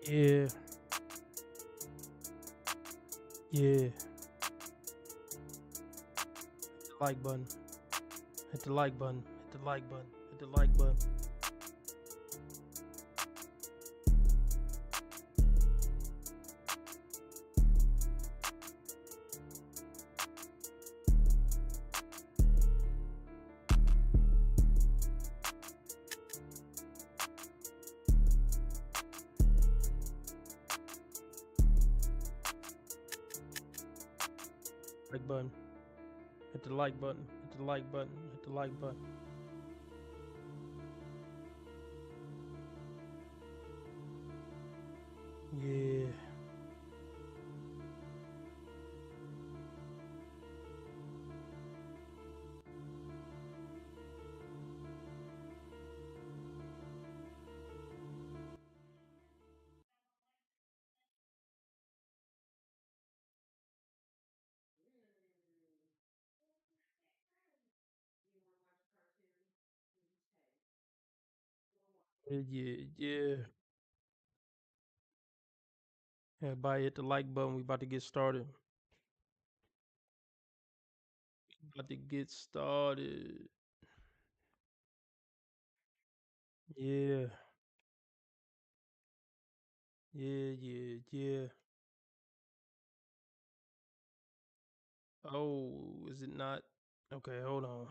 Yeah, yeah. Hit the like button. Hit the like button. Hit the like button. Hit the like button. Like button. Hit the like button. Hit the like button. Hit the like button. Yeah. Yeah, yeah. Everybody hit the like button. We about to get started. About to get started. Yeah. Yeah, yeah, yeah. Oh, is it not? Okay, hold on.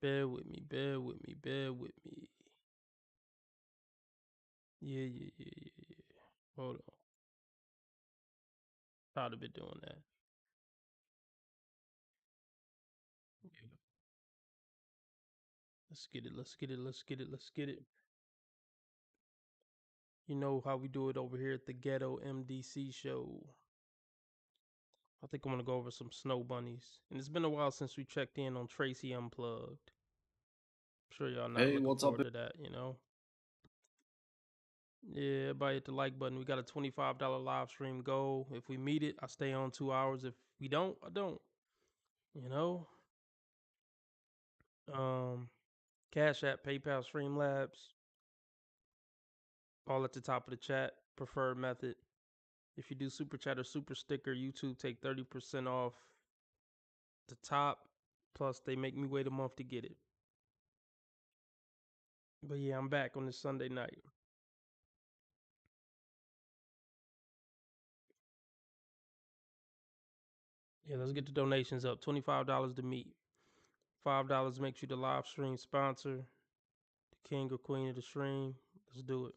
Bear with me. Bear with me. Bear with me. Yeah, yeah, yeah, yeah, yeah. Hold on. Proud of it doing that. Yeah. Let's get it. Let's get it. Let's get it. Let's get it. You know how we do it over here at the Ghetto MDC show. I think I'm gonna go over some snow bunnies. And it's been a while since we checked in on Tracy Unplugged. I'm sure y'all not Hey, looking what's up? forward to that, you know? Yeah, everybody hit the like button. We got a $25 live stream goal. If we meet it, I stay on 2 hours. If we don't, I don't. You know? Um, Cash App, PayPal, Streamlabs, all at the top of the chat. Preferred method. If you do super chat or super sticker, YouTube take 30% off the top. Plus, they make me wait a month to get it. But yeah, I'm back on this Sunday night. Yeah, let's get the donations up. $25 to meet. $5 makes you the live stream sponsor, the king or queen of the stream. Let's do it.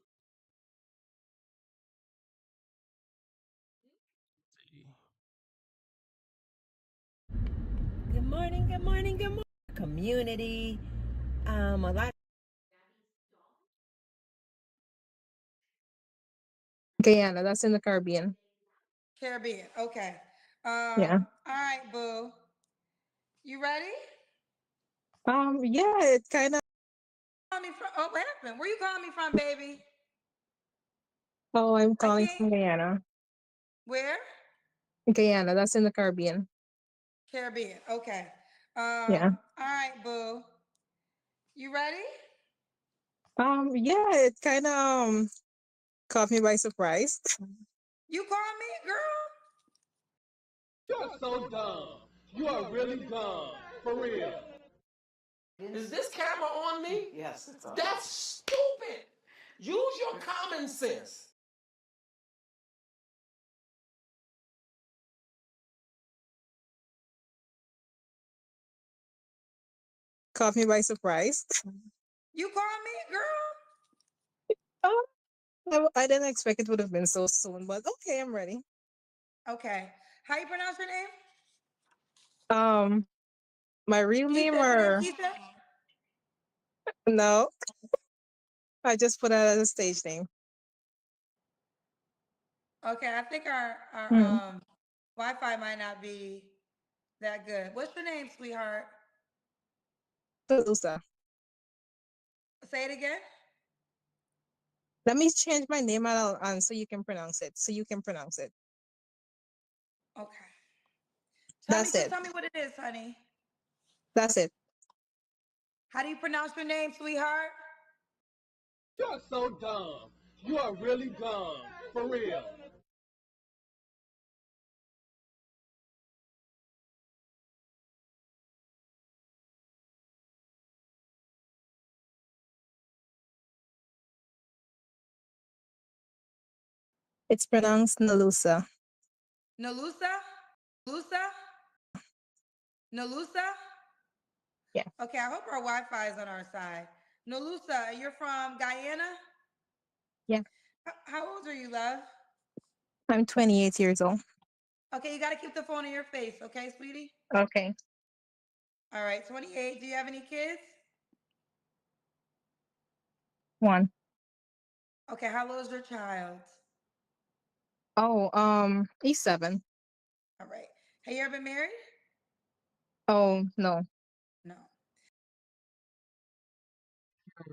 Good morning, good morning, good morning, community. A lot. Guyana, that's in the Caribbean. Caribbean. Okay. Yeah. All right, boo. You ready? Yeah, it's kind of. Call me from. Oh, what happened? Where you calling me from, baby? Oh, I'm I calling can't. from Guyana. Where? Guyana, that's in the Caribbean. Caribbean. Okay. Yeah. All right, boo. You ready? Yeah, it kind of caught me by surprise. You call me, girl? You're so dumb. You are really dumb. For real. Is this camera on me? Yes, it's on. That's stupid. Use your common sense. Caught me by surprise. You call me, Oh, I didn't expect it would have been so soon, but okay, I'm ready. girl? Okay. How you pronounce your name? My real name or Keisha? no? I just put it as a stage name. Okay, I think our Hmm. Wi-Fi might not be that good. What's your name, sweetheart? Tusa. Say it again. Let me change my name and so you can pronounce it. So you can pronounce it. Okay. That's it. Tell me what it is, honey. That's it. How do you pronounce your name, sweetheart? You're so dumb. You are really gone. For real. It's pronounced Nalusa. Nalusa? Nalusa? Nalusa? Yeah. Okay, I hope our Wi-Fi is on our side. Nalusa, you're from Guyana? Yeah. How old are you, love? I'm 28 years old. Okay, you got to keep the phone in your face, okay, sweetie? Okay. All right, 28. Do you have any kids? One. Okay, how old is your child? Oh, he's 7. All right. Have you ever been married? Oh, no. No.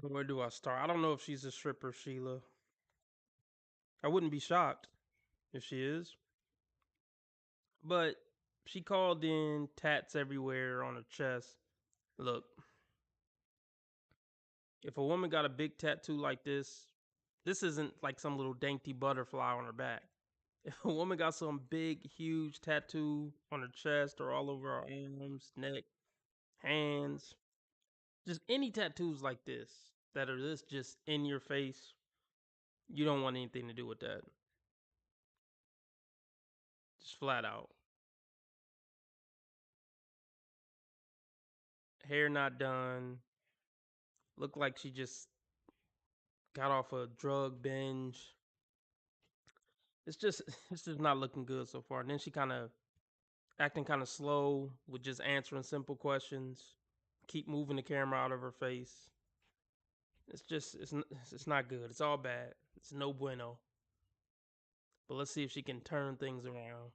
Where do I start? I don't know if she's a stripper, Sheila. I wouldn't be shocked if she is. But she called in tats everywhere on her chest. Look, if a woman got a big tattoo like this isn't like some little dainty butterfly on her back. If a woman got some big, huge tattoo on her chest or all over her arms, neck, hands, just any tattoos like this that are this just in your face, you don't want anything to do with that. Just flat out. Hair not done. Look like she just got off a drug binge. It's just it's just not looking good so far. And then she kind of acting kind of slow with just answering simple questions. Keep moving the camera out of her face. It's just it's not good. It's all bad. It's no bueno. But let's see if she can turn things around.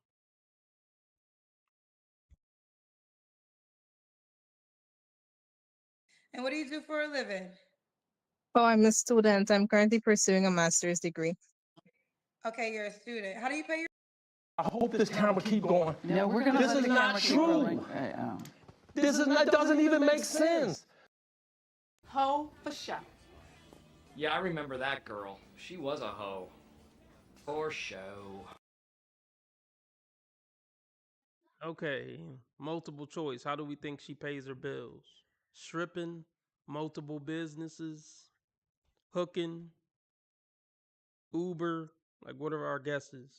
And what do you do for a living? Oh, I'm a student. I'm currently pursuing a master's degree. Okay, you're a student. How do you pay your I hope this camera keep going. No, we're gonna This let is the not camera keep true. rolling. This is not, doesn't even make sense. Ho for sure. Yeah, I remember that girl. She was a hoe. For show. Okay, multiple choice. How do we think she pays her bills? Stripping, multiple businesses, hooking, Uber. Like, what are our guesses?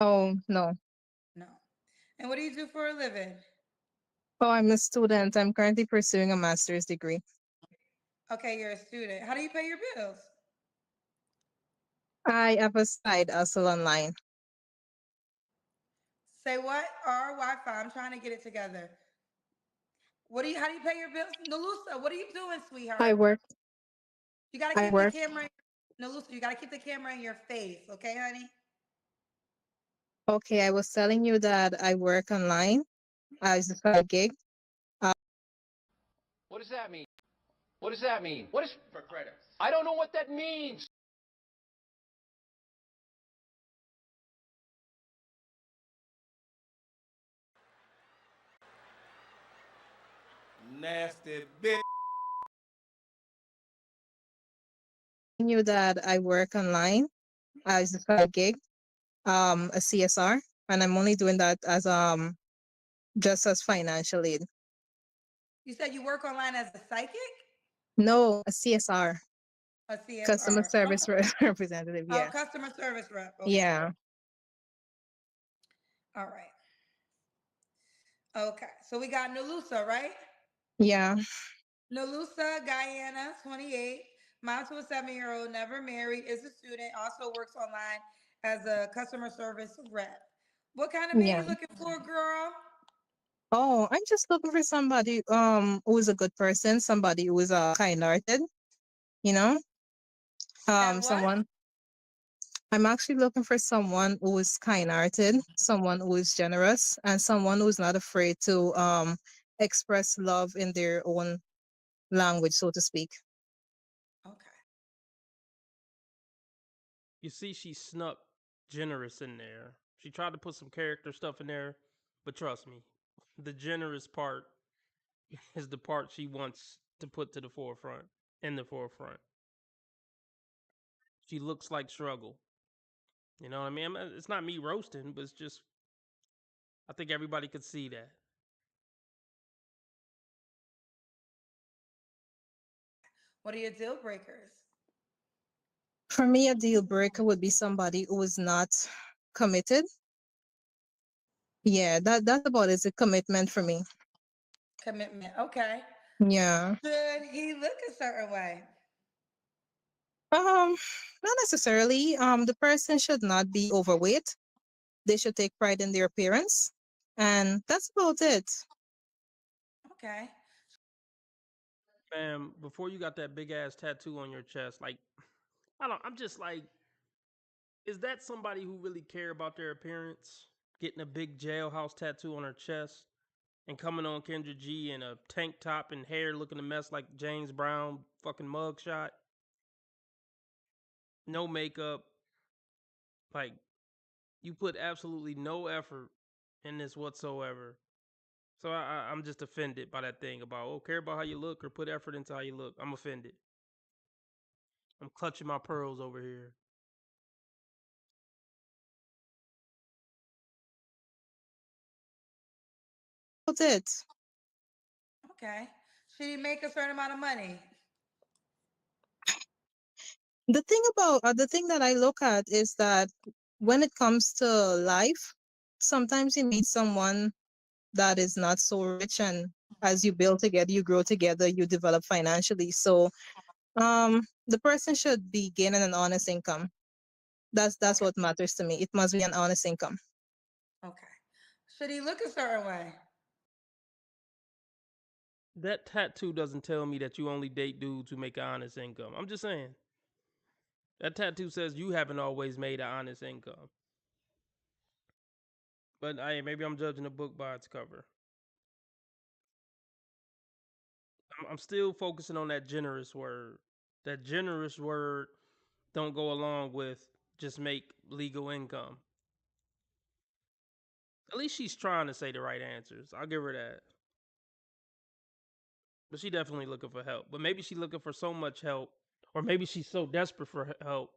Oh, no. No. And what do you do for a living? Oh, I'm a student. I'm currently pursuing a master's degree. Okay, you're a student. How do you pay your bills? I have a side hustle online. Say what? Our Wi-Fi. I'm trying to get it together. How do you pay your bills? Nalusa, what are you doing, sweetheart? I work. You gotta I keep work. the camera. Nalusa, you gotta keep the camera in your face, okay, honey? Okay, I was telling you that I work online as a side gig. What does that mean? What does that mean? What is for credits? I don't know what that means. Nasty bitch. You that I work online as a side gig, a CSR, and I'm only doing that as just as financial aid. You said you work online as a psychic? No, a CSR, A CSR. customer service representative. Oh, Yeah, customer service rep. Okay. yeah, All right. Okay. So we got Nalusa, right? yeah, Nalusa, Guyana, 28, mom to a 7-year-old, never married, is a student, also works online as a customer service rep. What kind of man yeah. you looking for, girl? Oh, I'm just looking for somebody who is a good person, somebody who is kind-hearted, you know, That what? someone. I'm actually looking for someone who is kind-hearted, someone who is generous, and someone who is not afraid to express love in their own language, so to speak. Okay. You see, she snuck generous in there. She tried to put some character stuff in there, but trust me, the generous part is the part she wants to put to the forefront. In the forefront, she looks like struggle. You know what I mean? It's not me roasting, but it's just I think everybody could see that. What are your deal breakers? For me, a deal breaker would be somebody who is not committed. Yeah, that's about it. It's a commitment for me. Commitment. Okay. Yeah. Should he look a certain way? Not necessarily. The person should not be overweight. They should take pride in their appearance. And that's about it. Okay. Man, before you got that big ass tattoo on your chest, like I don't. I'm just like, is that somebody who really care about their appearance? Getting a big jailhouse tattoo on her chest and coming on Kendra G in a tank top and hair looking a mess like James Brown fucking mugshot. No makeup. Like you put absolutely no effort in this whatsoever. So I'm just offended by that thing about care about how you look or put effort into how you look. I'm offended. I'm clutching my pearls over here. That's it. Okay. Should he make a certain amount of money? The thing that I look at is that when it comes to life, sometimes you meet someone that is not so rich, and as you build together, you grow together, you develop financially. So the person should be gaining an honest income. That's Okay. what matters to me. It must be an honest income. Okay. Should he look a certain way? That tattoo doesn't tell me that you only date dudes who make an honest income. I'm just saying. That tattoo says you haven't always made an honest income. But hey, maybe I'm judging a book by its cover. I'm still focusing on that generous word. That generous word don't go along with just make legal income. At least she's trying to say the right answers. I'll give her that. But she definitely looking for help. But maybe she's looking for so much help, or maybe she's so desperate for help.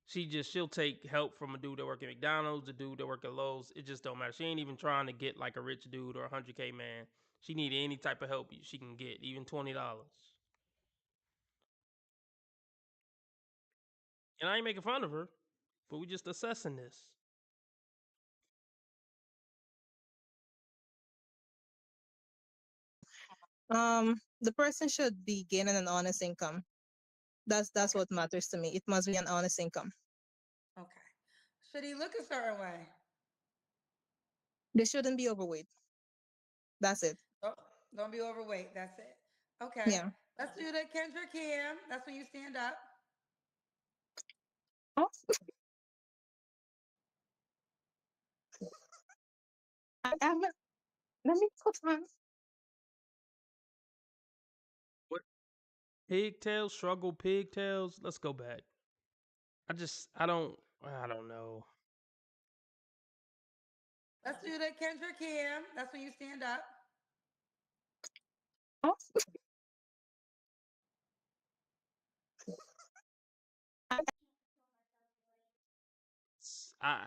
She'll take help from a dude that work at McDonald's, a dude that work at Lowe's. It just don't matter. She ain't even trying to get like a rich dude or a 100K man. She need any type of help she can get, even $20. And I ain't making fun of her, but we just assessing this. The person should be gaining an honest income. That's Okay. what matters to me. It must be an honest income. Okay. Should he look a certain way? They shouldn't be overweight. That's it. Oh, don't be overweight. That's it. Okay. Yeah. Let's do the Kendra Cam. That's when you stand up. Oh, let me put on. What pigtails? Struggle pigtails? Let's go back. I don't know. Let's do the Kendra Cam. That's when you stand up. Oh, I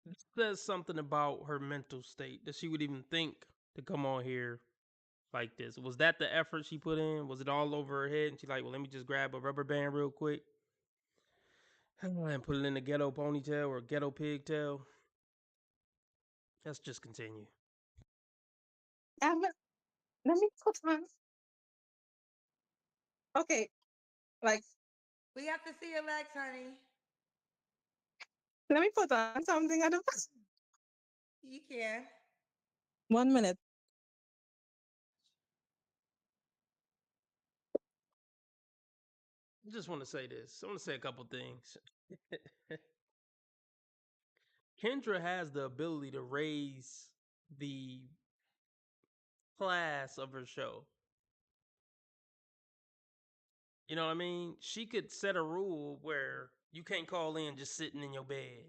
It says something about her mental state that she would even think to come on here like this. Was that the effort she put in? Was it all over her head? And she's like, well, let me just grab a rubber band real quick and put it in a ghetto ponytail or a ghetto pigtail. Let's just continue. let me put on. Okay, like We have to see your legs, honey. let me put on something at the You can. 1 minute. I just want to say this. I want to say a couple things. Kendra has the ability to raise the class of her show. You know what I mean? She could set a rule where you can't call in just sitting in your bed.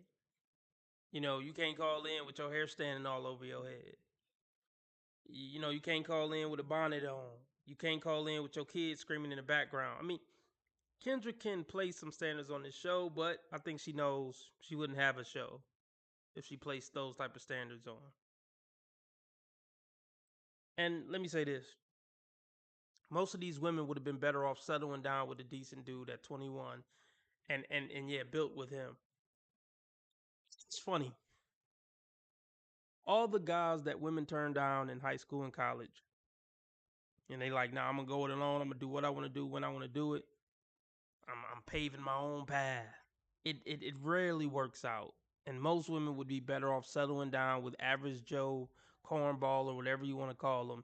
You know, you can't call in with your hair standing all over your head. You can't call in with a bonnet on. You can't call in with your kids screaming in the background. I mean, Kendra can place some standards on this show, but I think she knows she wouldn't have a show if she placed those type of standards on. And let me say this: most of these women would have been better off settling down with a decent dude at 21, and yeah, built with him. It's funny. All the guys that women turn down in high school and college, and they like, nah, I'm gonna go it alone. I'm gonna do what I want to do when I want to do it. I'm paving my own path. It rarely works out, and most women would be better off settling down with average Joe, cornball, or whatever you want to call him,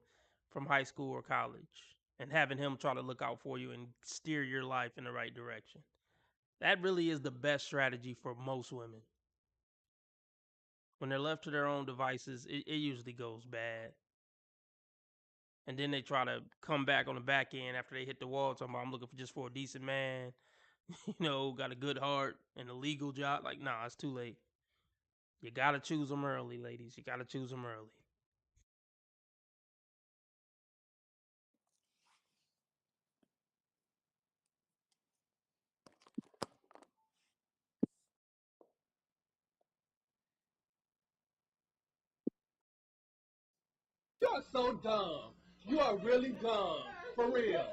from high school or college, and having him try to look out for you and steer your life in the right direction. That really is the best strategy for most women. When they're left to their own devices, it usually goes bad. And then they try to come back on the back end after they hit the wall, talking about I'm looking for just for a decent man, got a good heart and a legal job. Like, nah, it's too late. You gotta choose them early, ladies. You gotta choose them early. You are so dumb. You are really dumb. For real.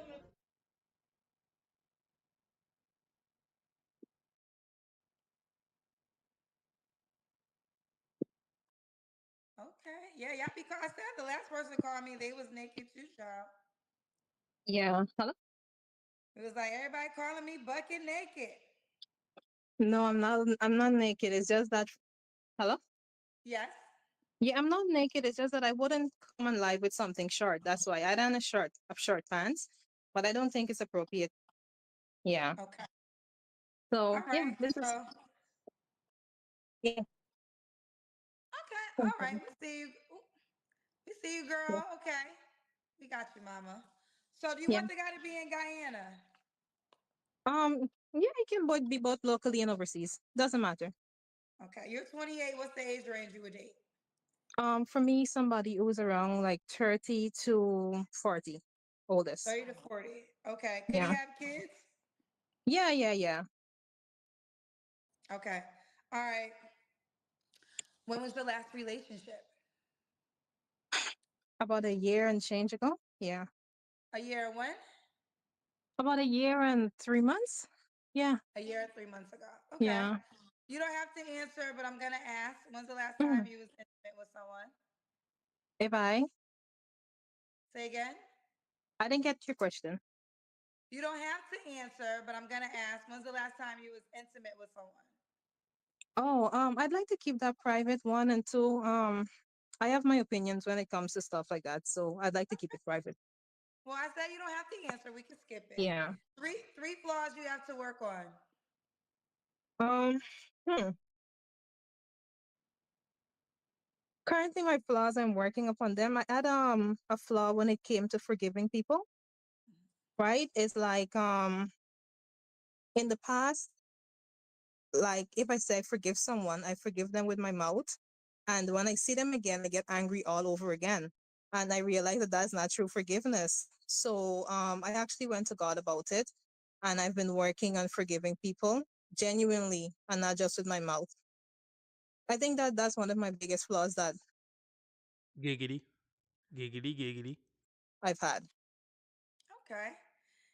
Okay. Yeah, y'all be I said the last person called me, they was naked too, child. Yeah. Hello? It was like everybody calling me bucket naked. No, I'm not. I'm not naked. It's just that. Hello? Yes. Yeah, I'm not naked. It's just that I wouldn't come on live with something short. That's why I done a short pants, but I don't think it's appropriate. Yeah. Okay. So All yeah, right. this is So yeah. okay. All right. Mhm. We see you. We see you, Yeah. girl. Okay. We got you, mama. So do you Yeah. want the guy to be in Guyana? Yeah, it can both be both locally and overseas. Doesn't matter. Okay. You're 28. What's the age range you would date? For me, somebody who's around like 30 to 40, oldest. 30 to 40. Okay. Could he Yeah. have kids? Yeah, yeah, yeah. Okay. All right. When was the last relationship? About a year and change ago. Yeah. A year and when? About a year and 3 months. Yeah. A year and 3 months ago. Okay. Yeah. You don't have to answer, but I'm gonna ask. When's the last time Mm. you was intimate with someone? If Say again. I didn't get your question. You don't have to answer, but I'm gonna ask. When's the last time you was intimate with someone? Oh, I'd like to keep that private, one, and two. I have my opinions when it comes to stuff like that, so I'd like to keep it private. Well, I said you don't have to answer. We can skip it. Yeah. Three flaws you have to work on. Um. Hmm. Currently, my flaws, I'm working upon them. I had a flaw when it came to forgiving people. Right? It's like in the past, like if I say I forgive someone, I forgive them with my mouth, and when I see them again, I get angry all over again, and I realize that that's not true forgiveness. So I actually went to God about it, and I've been working on forgiving people genuinely and not just with my mouth. I think that that's one of my biggest flaws that Giggity, giggity, giggity. I've had. Okay.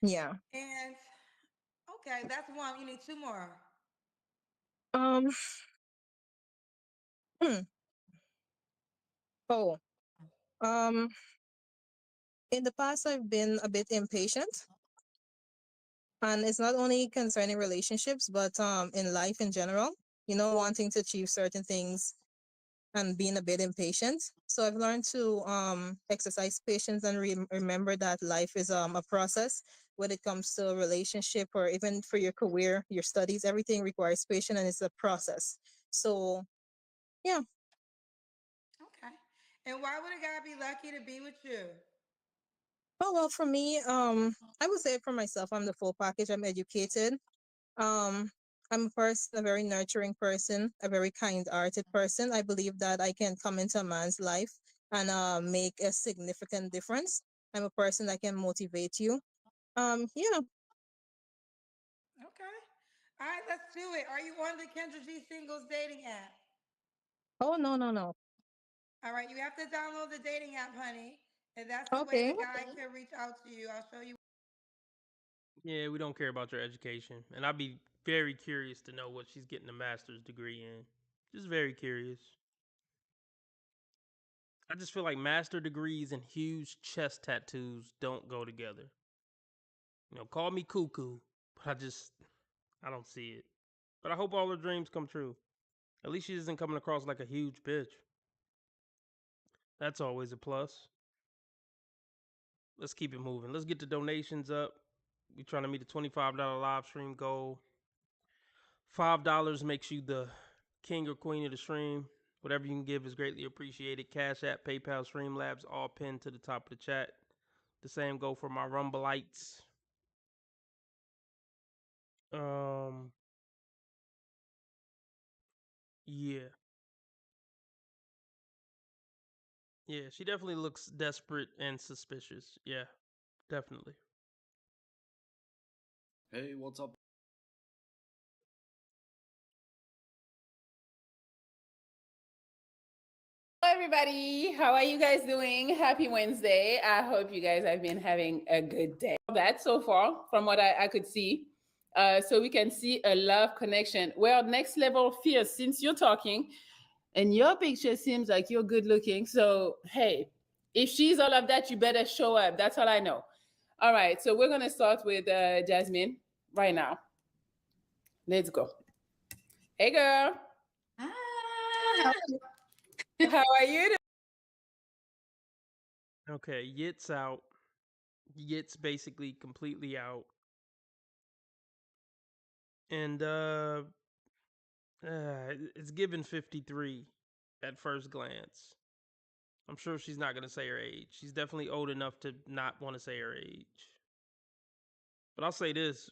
Yeah. And okay, that's one. You need two more. Um. Hmm. Oh. Um. In the past, I've been a bit impatient, and it's not only concerning relationships, but in life in general. Wanting to achieve certain things and being a bit impatient. So I've learned to exercise patience and remember that life is a process when it comes to a relationship or even for your career, your studies, everything requires patience and it's a process. So yeah. Okay. And why would a guy be lucky to be with you? Oh well, for me, I would say for myself, I'm the full package. I'm educated. Um, I'm a person, a very nurturing person, a very kind-hearted person. I believe that I can come into a man's life and make a significant difference. I'm a person that can motivate you. Yeah. Okay. All right, let's do it. Are you on the Kendra G Singles dating app? Oh, no, no, no. All right, you have to download the dating app, honey. And that's the way Okay. the guy can reach out to you. I'll show you. Yeah, we don't care about your education. And I'd be very curious to know what she's getting a master's degree in. Just very curious. I just feel like master degrees and huge chest tattoos don't go together. You know, call me cuckoo, but I don't see it. But I hope all her dreams come true. At least she isn't coming across like a huge bitch. That's always a plus. Let's keep it moving. Let's get the donations up. We trying to meet a $25 live stream goal. $5 makes you the king or queen of the stream. Whatever you can give is greatly appreciated. Cash App, PayPal, Streamlabs, all pinned to the top of the chat. The same go for my Rumbleites. Um, yeah, yeah. She definitely looks desperate and suspicious. Yeah, definitely. Hey, what's up? Hello, everybody. How are you guys doing? Happy Wednesday. I hope you guys have been having a good day. That so far, from what I could see. So we can see a love connection. Well, next level fears, since you're talking and your picture seems like you're good looking. So, hey, if she's all of that, you better show up. That's all I know. All right. So we're going to start with Jasmine right now. Let's go. Hey, girl. Ah, How are you? Okay, Yit's out. Yit's basically completely out. And it's given 53 at first glance. I'm sure she's not going to say her age. She's definitely old enough to not want to say her age. But I'll say this.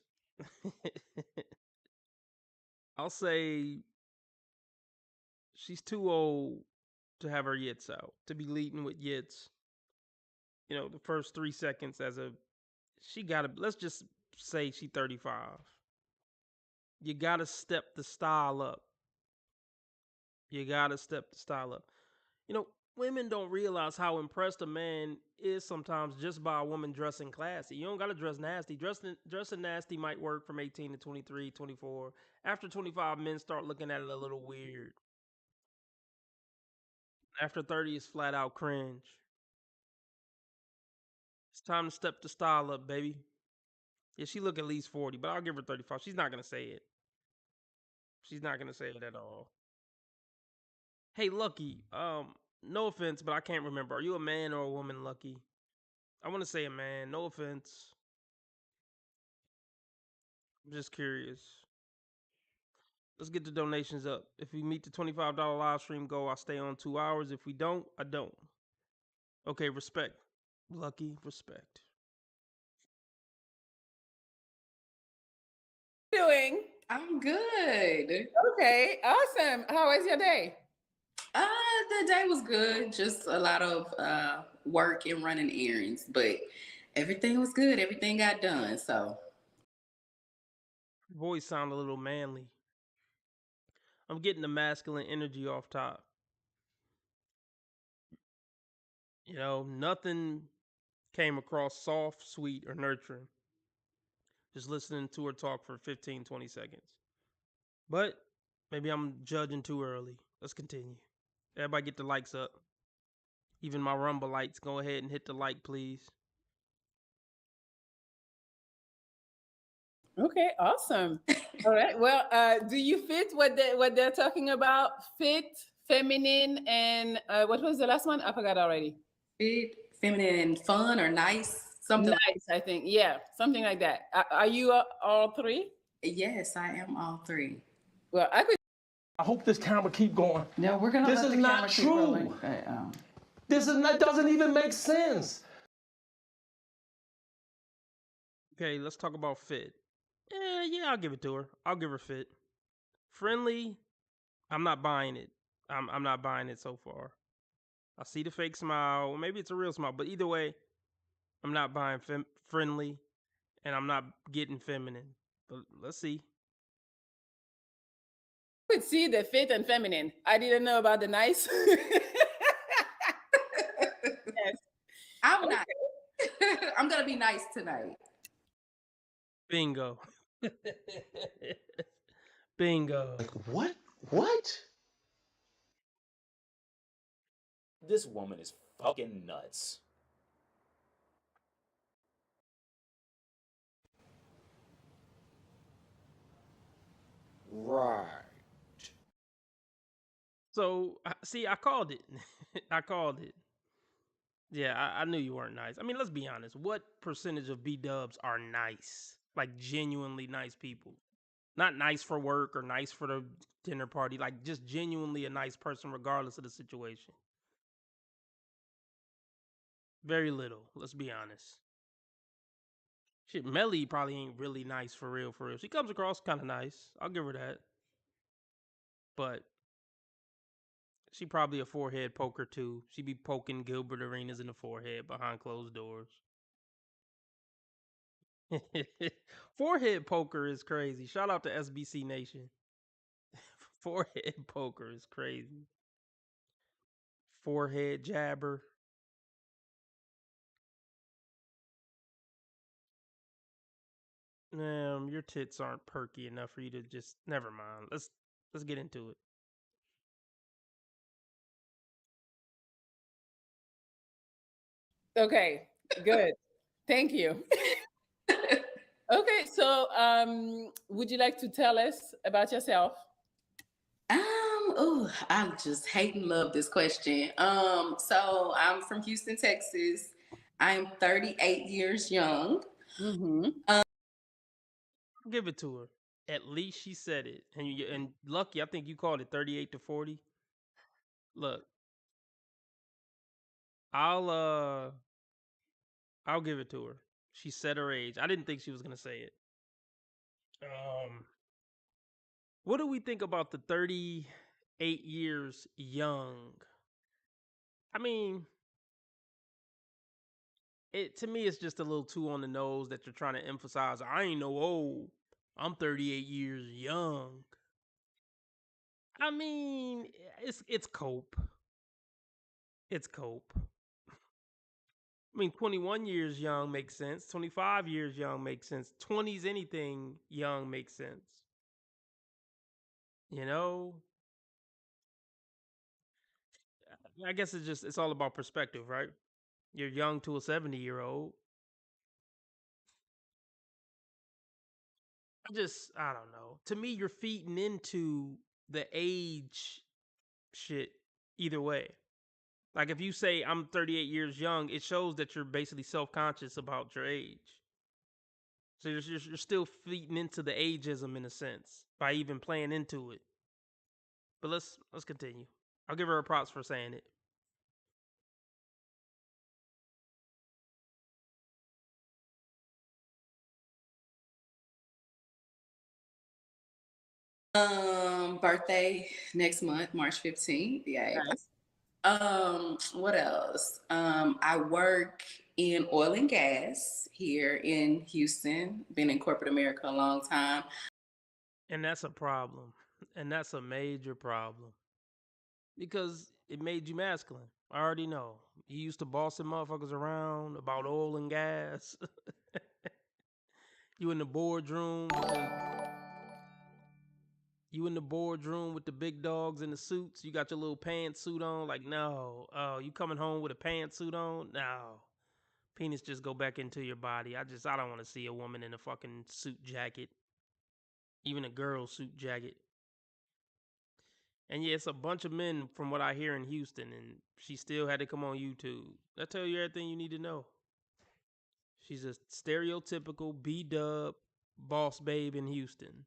I'll say she's too old to have her yits out, to be leading with yits. You know, the first 3 seconds as a she gotta let's just say she 35. You gotta step the style up. You gotta step the style up. You know, women don't realize how impressed a man is sometimes just by a woman dressing classy. You don't gotta dress nasty. Dressing nasty might work from 18 to 23, 24. After 25, men start looking at it a little weird. After 30, it's flat out cringe. It's time to step the style up, baby. Yeah, she look at least 40, but I'll give her 35. She's not gonna say it. She's not gonna say it at all. Hey, Lucky. No offense, but I can't remember. Are you a man or a woman, Lucky? I want to say a man. No offense. I'm just curious. Let's get the donations up. If we meet the $25 live stream goal, I'll stay on 2 hours. If we don't, I don't. Okay, respect. Lucky, respect. Doing? I'm good. Okay, awesome. How was your day? The day was good. Just a lot of work and running errands, but everything was good. Everything got done. So Voice sound a little manly. I'm getting the masculine energy off top. You know, nothing came across soft, sweet, or nurturing. Just listening to her talk for 15, 20 seconds. But maybe I'm judging too early. Let's continue. Everybody get the likes up. Even my Rumble lights, go ahead and hit the like, please. Okay, awesome. All right. Well, do you fit what they're talking about? Fit, feminine, and what was the last one? I forgot already. fit, feminine, and fun or nice. Something Nice, I think. Yeah, something like that. Are you all three? yes, I am all three. Well, I could. I hope this camera keep going. No, we're gonna This let is the not camera keep true. rolling. This is not doesn't even make sense. Okay, let's talk about fit. Yeah, I'll give it to her. I'll give her fit. Friendly, I'm not buying it. I'm not buying it so far. I see the fake smile. Or maybe it's a real smile, but either way, I'm not buying friendly, and I'm not getting feminine. But let's see. Could see the fit and feminine. I didn't know about the nice. Yes. I'm not. I'm gonna be nice tonight. Bingo. Bingo. What? What? This woman is fucking nuts. Right. So, see, I called it. I called it. Yeah, I knew you weren't nice. I mean, let's be honest. What percentage of B dubs are nice? Like, genuinely nice people? Not nice for work or nice for the dinner party. Like, just genuinely a nice person, regardless of the situation. Very little. Let's be honest. Shit, Melly probably ain't really nice for real, for real. She comes across kind of nice. I'll give her that. But she probably a forehead poker too. She be poking Gilbert Arenas in the forehead behind closed doors. Forehead poker is crazy. Shout out to SBC Nation. Forehead poker is crazy. Forehead jabber. Your tits aren't perky enough for you to just. Never mind. Let's get into it. Okay, good. Thank you. Okay, so would you like to tell us about yourself? Oh, I just hate and love this question. So I'm from Houston, Texas. I'm 38 years young. Mm-hmm. Give it to her. At least she said it. And Lucky, I think you called it 38 to 40. Look, I'll uh I'll give it to her. She said her age. I didn't think she was gonna say it. What do we think about the 38 years young? I mean, to me it's just a little too on the nose that you're trying to emphasize. I ain't no old. I'm 38 years young. I mean, it's cope. It's cope. I mean, 21 years young makes sense. 25 years young makes sense. 20s anything young makes sense. You know, I guess it's all about perspective, right? You're young to a 70-year-old. I don't know. To me, you're feeding into the age shit either way. Like if you say I'm 38 years young, it shows that you're basically self-conscious about your age. So you're still feeding into the ageism in a sense by even playing into it. But let's continue. I'll give her a props for saying it. Birthday next month, March 15th. Yeah. Nice. What else? I work in oil and gas here in Houston. Been in corporate America a long time. And that's a problem. And that's a major problem. Because it made you masculine. I already know. You used to bossing motherfuckers around about oil and gas. You in the boardroom with the big dogs in the suits. You got your little pantsuit on. Like, no. Oh, you coming home with a pantsuit on? No. Penis just go back into your body. I don't want to see a woman in a fucking suit jacket. Even a girl suit jacket. And yeah, it's a bunch of men from what I hear in Houston, and she still had to come on YouTube. That tell you everything you need to know. She's a stereotypical B-dub boss babe in Houston.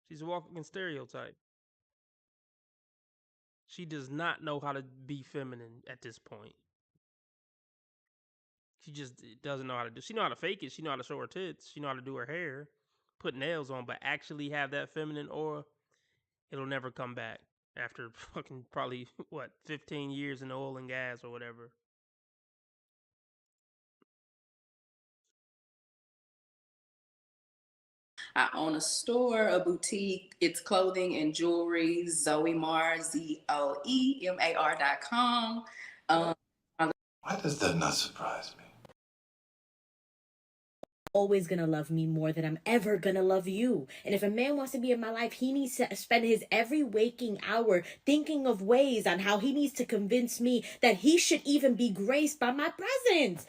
She's a walking stereotype. She does not know how to be feminine at this point. She just doesn't know how to do. She know how to fake it. She know how to show her tits. She know how to do her hair, put nails on, but actually have that feminine aura, it'll never come back. after fucking probably what 15 years in oil and gas or whatever. I own a store, a boutique. It's clothing and jewelry. ZoeMar.com. Why does that not surprise me? Always gonna love me more than I'm ever gonna love you. And if a man wants to be in my life, he needs to spend his every waking hour thinking of ways on how he needs to convince me that he should even be graced by my presence.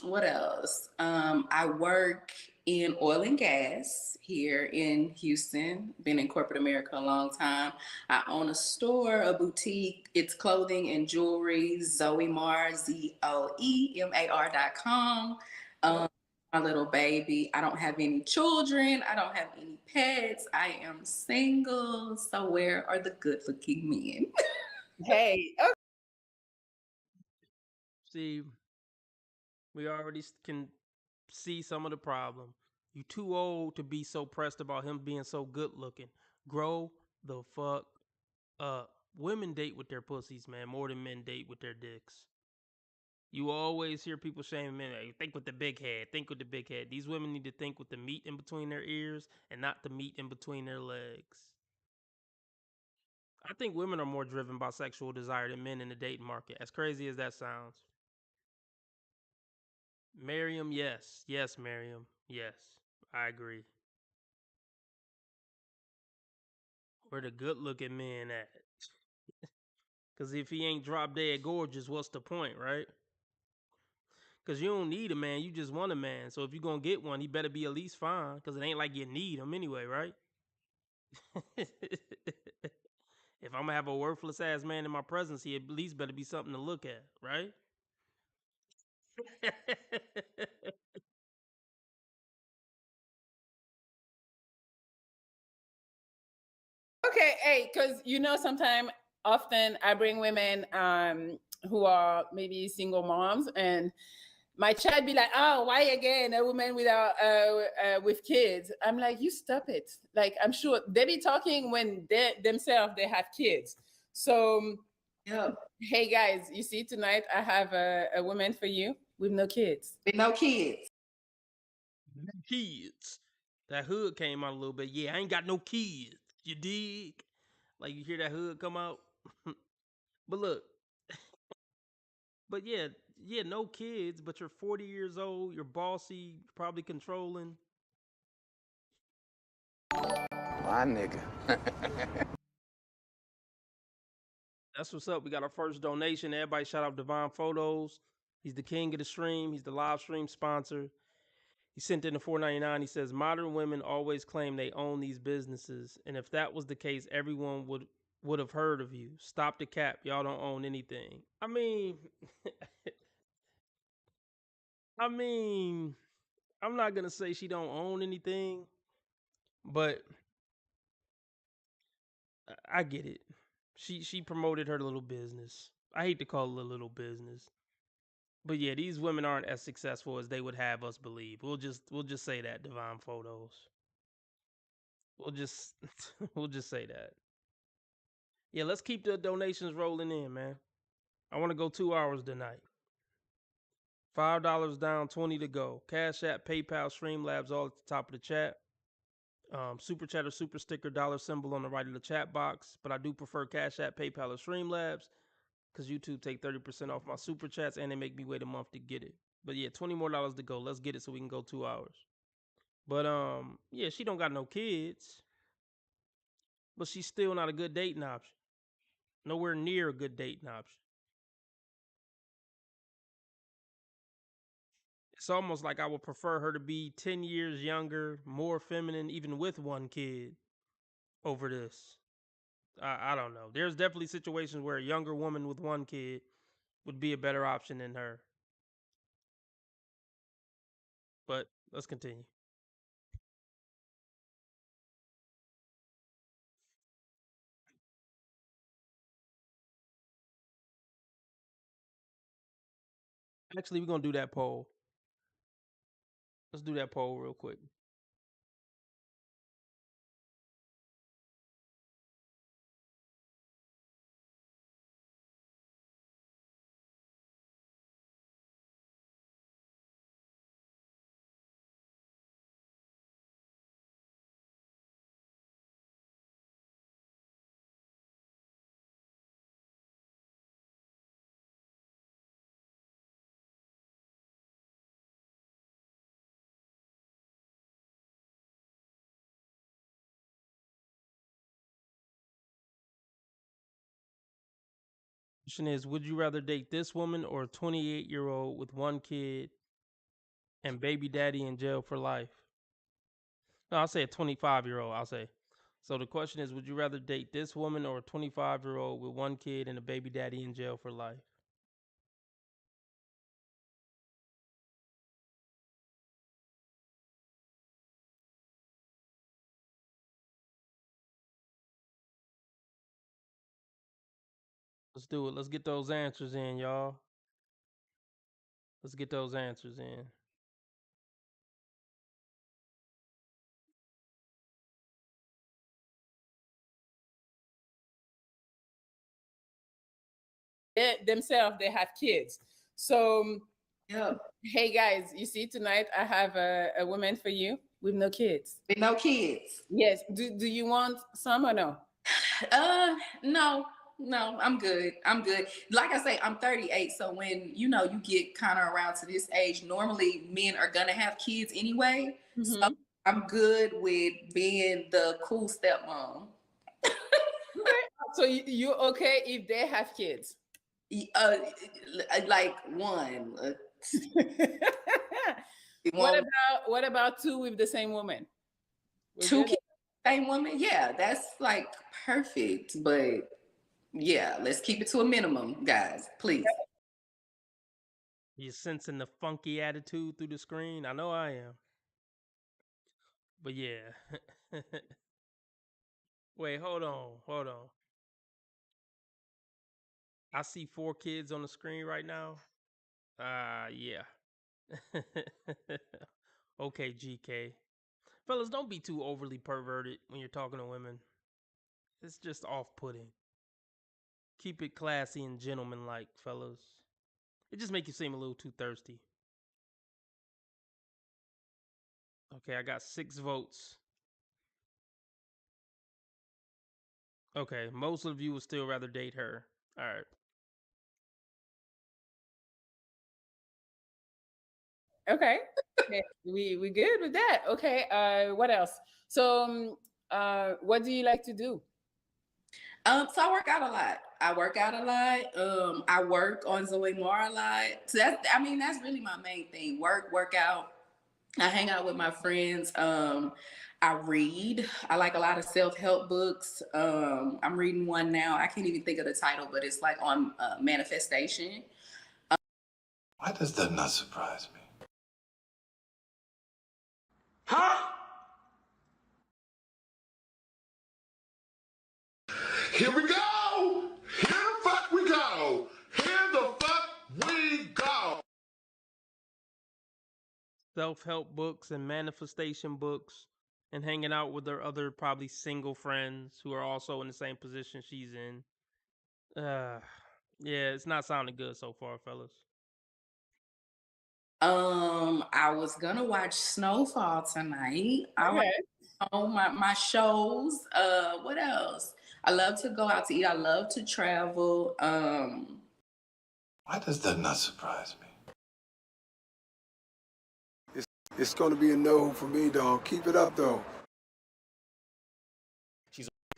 What else? I work in oil and gas here in Houston. Been in corporate America a long time. I own a store, a boutique. It's clothing and jewelry. ZoeMar, ZoeMar.com. My little baby. I don't have any children. I don't have any pets. I am single. So where are the good-looking men? Hey, See, we already can see some of the problem. You too old to be so pressed about him being so good looking. Grow the fuck up. Women date with their pussies, man, more than men date with their dicks. You always hear people saying, man, hey, think with the big head, think with the big head. These women need to think with the meat in between their ears and not the meat in between their legs. I think women are more driven by sexual desire than men in the dating market, as crazy as that sounds. Miriam, yes. Yes, Miriam. Yes. I agree. Where the good looking men at? Because if he ain't drop dead gorgeous, what's the point, right? Because you don't need a man, you just want a man. So if you're going to get one, he better be at least fine. Because it ain't like you need him anyway, right? If I'm going to have a worthless ass man in my presence, he at least better be something to look at, right? okay, hey, because sometimes often I bring women who are maybe single moms, and my child be like, "Oh, why again a woman without with kids?" I'm like, "You stop it!" Like, I'm sure they be talking when they themselves they have kids. So, Yeah, hey guys, you see tonight I have a woman for you with no kids. with no kids. Kids. That hood came out a little bit. Yeah, I ain't got no kids. You dig? Like you hear that hood come out? But look, but yeah, no kids, but you're 40 years old, you're bossy, probably controlling. My nigga. That's what's up. We got our first donation. Everybody shout out Divine Photos. He's the king of the stream. He's the live stream sponsor. He sent in the $4.99. He says modern women always claim they own these businesses, and if that was the case, everyone would have heard of you. Stop the cap. Y'all don't own anything. I mean, I mean, I'm not gonna say she don't own anything, but I get it. She promoted her little business. I hate to call it a little business. But yeah, these women aren't as successful as they would have us believe. We'll just say that, Divine Photos. We'll just we'll just say that. Yeah, let's keep the donations rolling in, man. I want to go 2 hours tonight. $5 down, 20 to go. Cash App, PayPal, Streamlabs, all at the top of the chat. Super chat or super sticker dollar symbol on the right of the chat box. But I do prefer Cash App, PayPal, or Streamlabs because YouTube take 30% off my super chats and they make me wait a month to get it. But yeah, $20 more to go. Let's get it so we can go 2 hours. But yeah, she don't got no kids, but she's still not a good dating option. Nowhere near a good dating option. It's almost like I would prefer her to be 10 years younger, more feminine, even with one kid, over this. I don't know. There's definitely situations where a younger woman with one kid would be a better option than her. But let's continue. Actually, we're going to do that poll. Let's do that poll real quick. Question is, would you rather date this woman or a 28-year-old with one kid and baby daddy in jail for life? No, I'll say a 25-year-old. I'll say. So the question is, would you rather date this woman or a 25-year-old with one kid and a baby daddy in jail for life? Let's do it. Let's get those answers in, y'all. Let's get those answers in. Themselves, they have kids. So, Yep. hey guys, you see, tonight I have a woman for you with no kids. With no kids. Yes. Do you want some or no? No, no, I'm good. I'm good. Like I say, I'm 38. So when you get kind of around to this age, normally men are gonna have kids anyway. So Mhm. I'm good with being the cool stepmom. Okay. So you okay if they have kids? Uh, like one. One, What about two with the same woman? We're two good. kids, same woman. Yeah, that's like perfect. But yeah, let's keep it to a minimum, guys. Please. You sensing the funky attitude through the screen? I know I am. But yeah. Wait, hold on. Hold on. I see 4 kids on the screen right now. Yeah. Okay, GK. Fellas, don't be too overly perverted when you're talking to women. It's just off-putting. Keep it classy and gentlemanlike, fellas. It just make you seem a little too thirsty. Okay, I got 6 votes. Okay, most of you would still rather date her. All right. Okay. Okay. We good with that. Okay. What else? So what do you like to do? So I work out a lot. I work out a lot. I work on Zoe Moore a lot. So that's really my main thing. Work out. I hang out with my friends. I read. I like a lot of self-help books. I'm reading one now. I can't even think of the title, but it's like on manifestation. Why does that not surprise me? Huh? Here we go! Here the fuck we go! Here the fuck we go! Self-help books and manifestation books and hanging out with her other probably single friends who are also in the same position she's in. Uh yeah, it's not sounding good so far, fellas. I was gonna watch Snowfall tonight. I like Okay. my shows. What else? I love to go out to eat. I love to travel. Why does that not surprise me? It's gonna be a no for me, dog. Keep it up, though.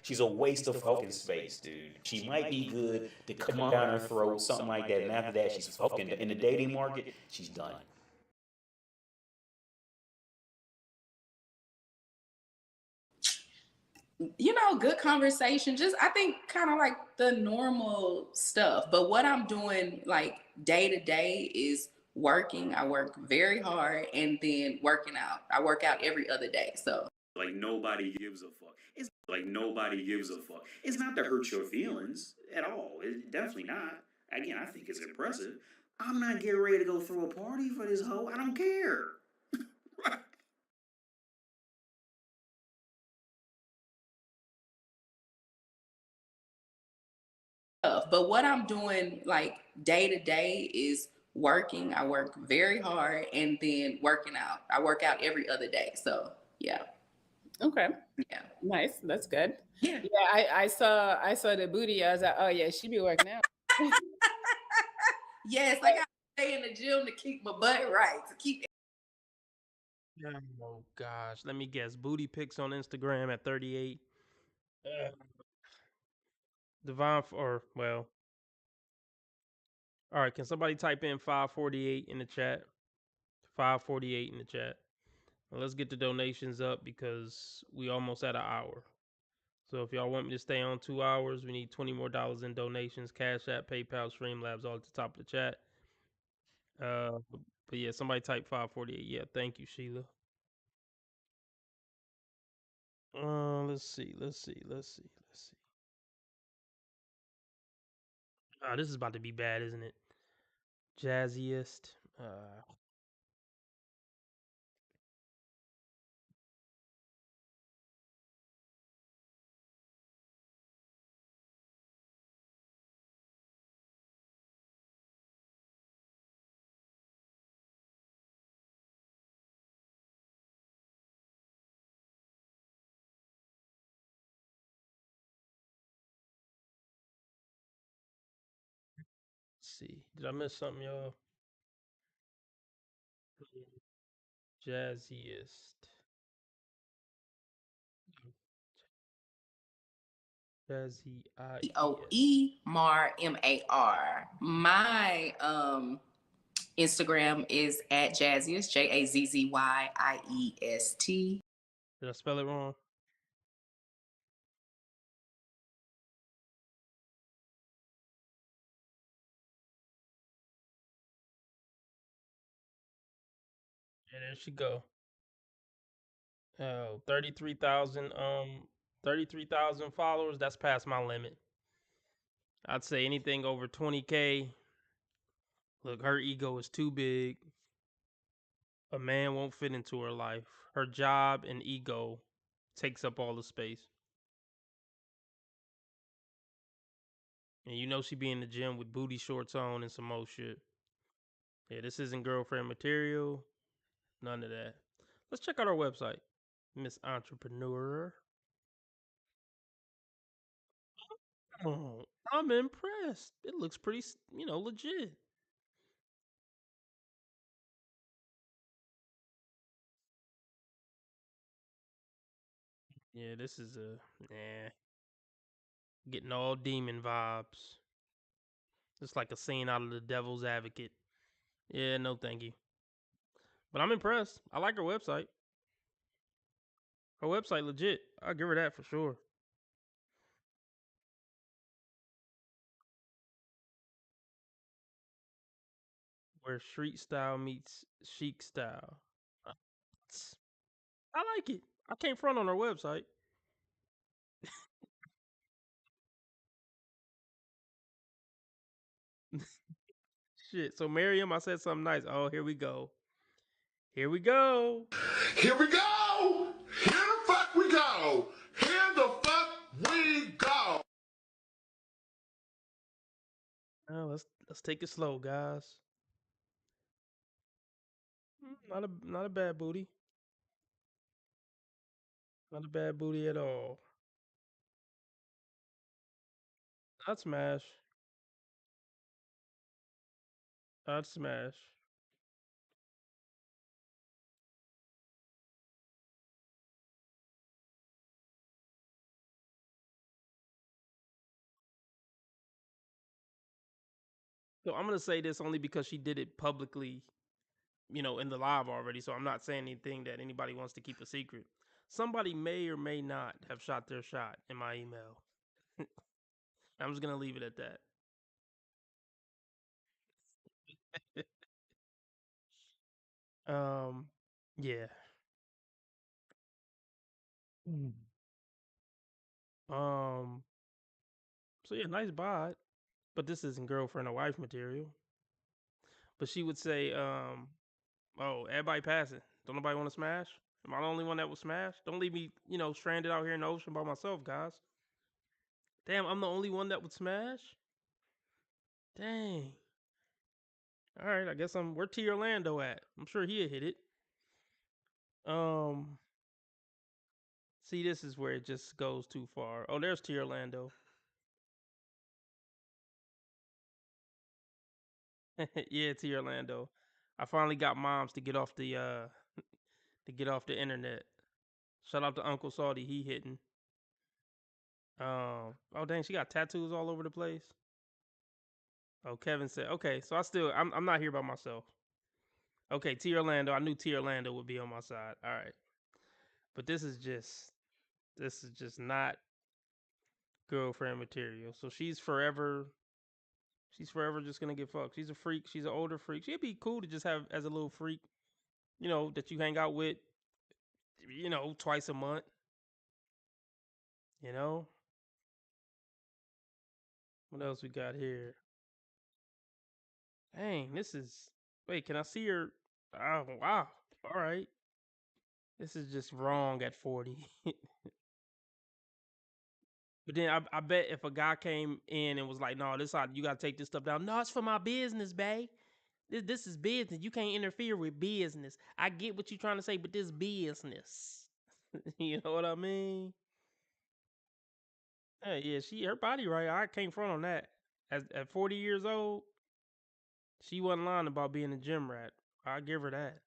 She's a waste of fucking space, dude. She might be good to come down her throat, something like that, and after that, she's fucking in the dating market. She's done. Good conversation. Just I think kind of like the normal stuff. But what I'm doing like day to day is working. I work very hard and then working out. I work out every other day. So Like nobody gives a fuck. It's like nobody gives a fuck. It's not to hurt your feelings at all. It's definitely not. Again, I think it's impressive. I'm not getting ready to go throw a party for this hoe. I don't care. but what I'm doing like day to day is working. I work very hard and then working out. I work out every other day. So yeah. Okay. Yeah. Nice. That's good. Yeah. Yeah, I saw the booty. I was like, oh yeah, she be working out. Yes, I gotta stay in the gym to keep my butt right. To keep Oh gosh, let me guess. Booty pics on Instagram at 38. Devon, or well, All right, can somebody type in 548 in the chat? 548 in the chat. Well, let's get the donations up because we almost at an hour. So if y'all want me to stay on 2 hours, we need $20 more in donations. Cash App, PayPal, Streamlabs, all at the top of the chat. But yeah, somebody type 548. Yeah, thank you, Sheila. Let's see. This is about to be bad, isn't it? Jazziest. Let's see. Did I miss something, y'all? Jazziest. Jazzy OE Mar MAR. My Instagram is at Jazziest, JAZZYIEST. Did I spell it wrong? Yeah, there she go. 33,000 33,000 followers. That's past my limit. I'd say anything over 20K. Look, her ego is too big. A man won't fit into her life. Her job and ego takes up all the space. And you know she be in the gym with booty shorts on and some more shit. Yeah, this isn't girlfriend material. None of that. Let's check out our website, Miss Entrepreneur. Oh, I'm impressed. It looks pretty, legit. Yeah, this is getting all demon vibes. It's like a scene out of The Devil's Advocate. Yeah, no, thank you. But I'm impressed. I like her website. Her website legit. I'll give her that for sure. Where street style meets chic style. Uh, I like it. I can't front on her website. Shit. So Miriam, I said something nice. Oh, here we go. Here we go. Here we go. Here the fuck we go. Here the fuck we go. Let's take it slow, guys. Not a bad booty. Not a bad booty at all. I'd smash. I'd smash. So I'm gonna say this only because she did it publicly, in the live already. So I'm not saying anything that anybody wants to keep a secret. Somebody may or may not have shot their shot in my email. I'm just gonna leave it at that. Yeah. Mm. Um, so yeah, nice bod, but this isn't girlfriend or wife material. But she would say, oh, everybody passing. Don't nobody want to smash? Am I the only one that will smash? Don't leave me, stranded out here in the ocean by myself, guys. Damn, I'm the only one that would smash? Dang. All right, I guess where T Orlando at? I'm sure he'll hit it. Um, See, this is where it just goes too far. Oh, there's T Orlando. Yeah, T Orlando. I finally got moms to get off the internet. Shout out to Uncle Saudi, he hitting. Oh dang, she got tattoos all over the place. Oh, Kevin said, okay, so I'm not here by myself. Okay, T Orlando, I knew T Orlando would be on my side. All right. But this is just not girlfriend material. So she's forever just gonna get fucked. She's a freak. She's an older freak. She'd be cool to just have as a little freak, that you hang out with, twice a month. You know? What else we got here? Dang, this is wait, can I see her? Oh wow. All right. This is just wrong at 40. But then I bet if a guy came in and was like, "No, this how you gotta take this stuff down." No, it's for my business, babe. This is business. You can't interfere with business. I get what you're trying to say, but this business. You know what I mean? Hey, yeah, her body right. I can't front on that. At 40 years old, she wasn't lying about being a gym rat. I give her that.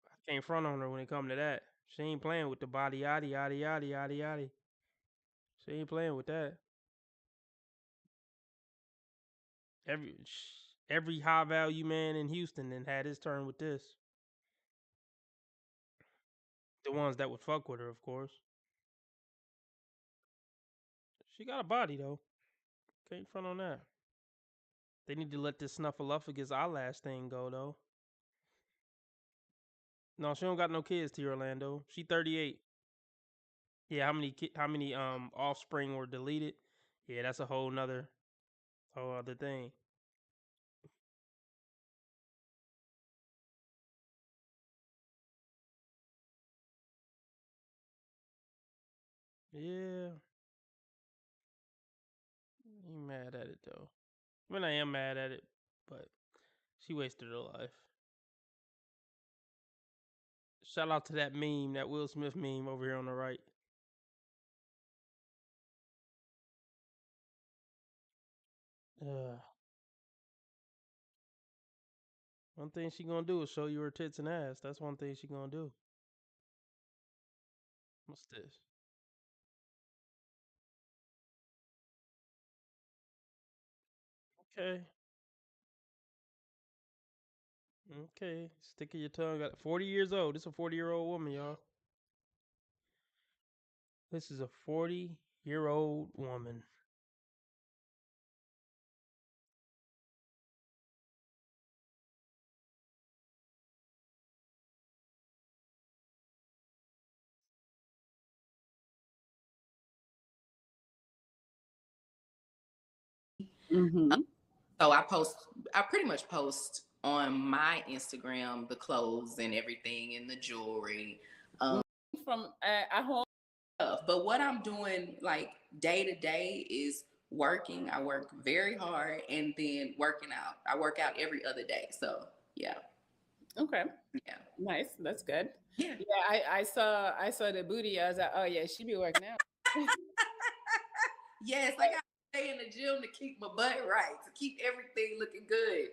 I can't front on her when it come to that. She ain't playing with the body yaddy yaddy yaddy yaddy yaddy. She ain't playing with that. Every high value man in Houston then had his turn with this. The ones that would fuck with her, of course. She got a body though. Can't front on that. They need to let this snuffleupagus eyelash thing go though. No, she don't got no kids, T Orlando. She 38. Yeah, how many offspring were deleted? Yeah, that's a whole other thing. Yeah. Ain't mad at it though. I mean, I am mad at it, but she wasted her life. Shout out to that meme, that Will Smith meme over here on the right. One thing she gonna do is show you her tits and ass. That's one thing she gonna do. What's this? Okay. Okay. Stick of your tongue. Got 40 years old. This is a 40-year-old woman, y'all. This is a 40-year-old woman. Mm-hmm. So I pretty much post on my Instagram the clothes and everything and the jewelry. From at home. But what I'm doing like day to day is working. I work very hard and then working out. I work out every other day. So yeah. Okay. Yeah. Nice. That's good. Yeah. Yeah, I saw the booty. I was like, oh yeah, she be working out. Yes, I got to stay in the gym to keep my butt right, to keep everything looking good.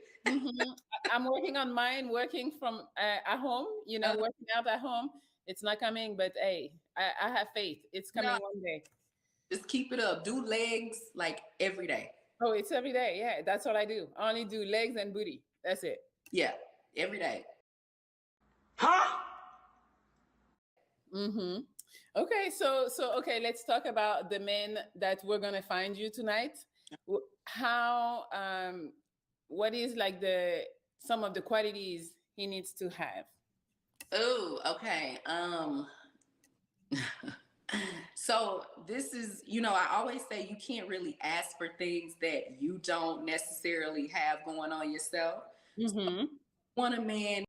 I'm working on mine, working from at home, working out at home. It's not coming, but hey, I have faith. It's coming one day. Just keep it up. Do legs like every day. Oh, it's every day. Yeah, that's what I do. I only do legs and booty. That's it. Yeah, every day. Huh? Mm-hmm. Okay, so okay, let's talk about the men that we're gonna find you tonight. How what is like some of the qualities he needs to have? Oh, okay. So this is, I always say you can't really ask for things that you don't necessarily have going on yourself. Mm-hmm. Want a man.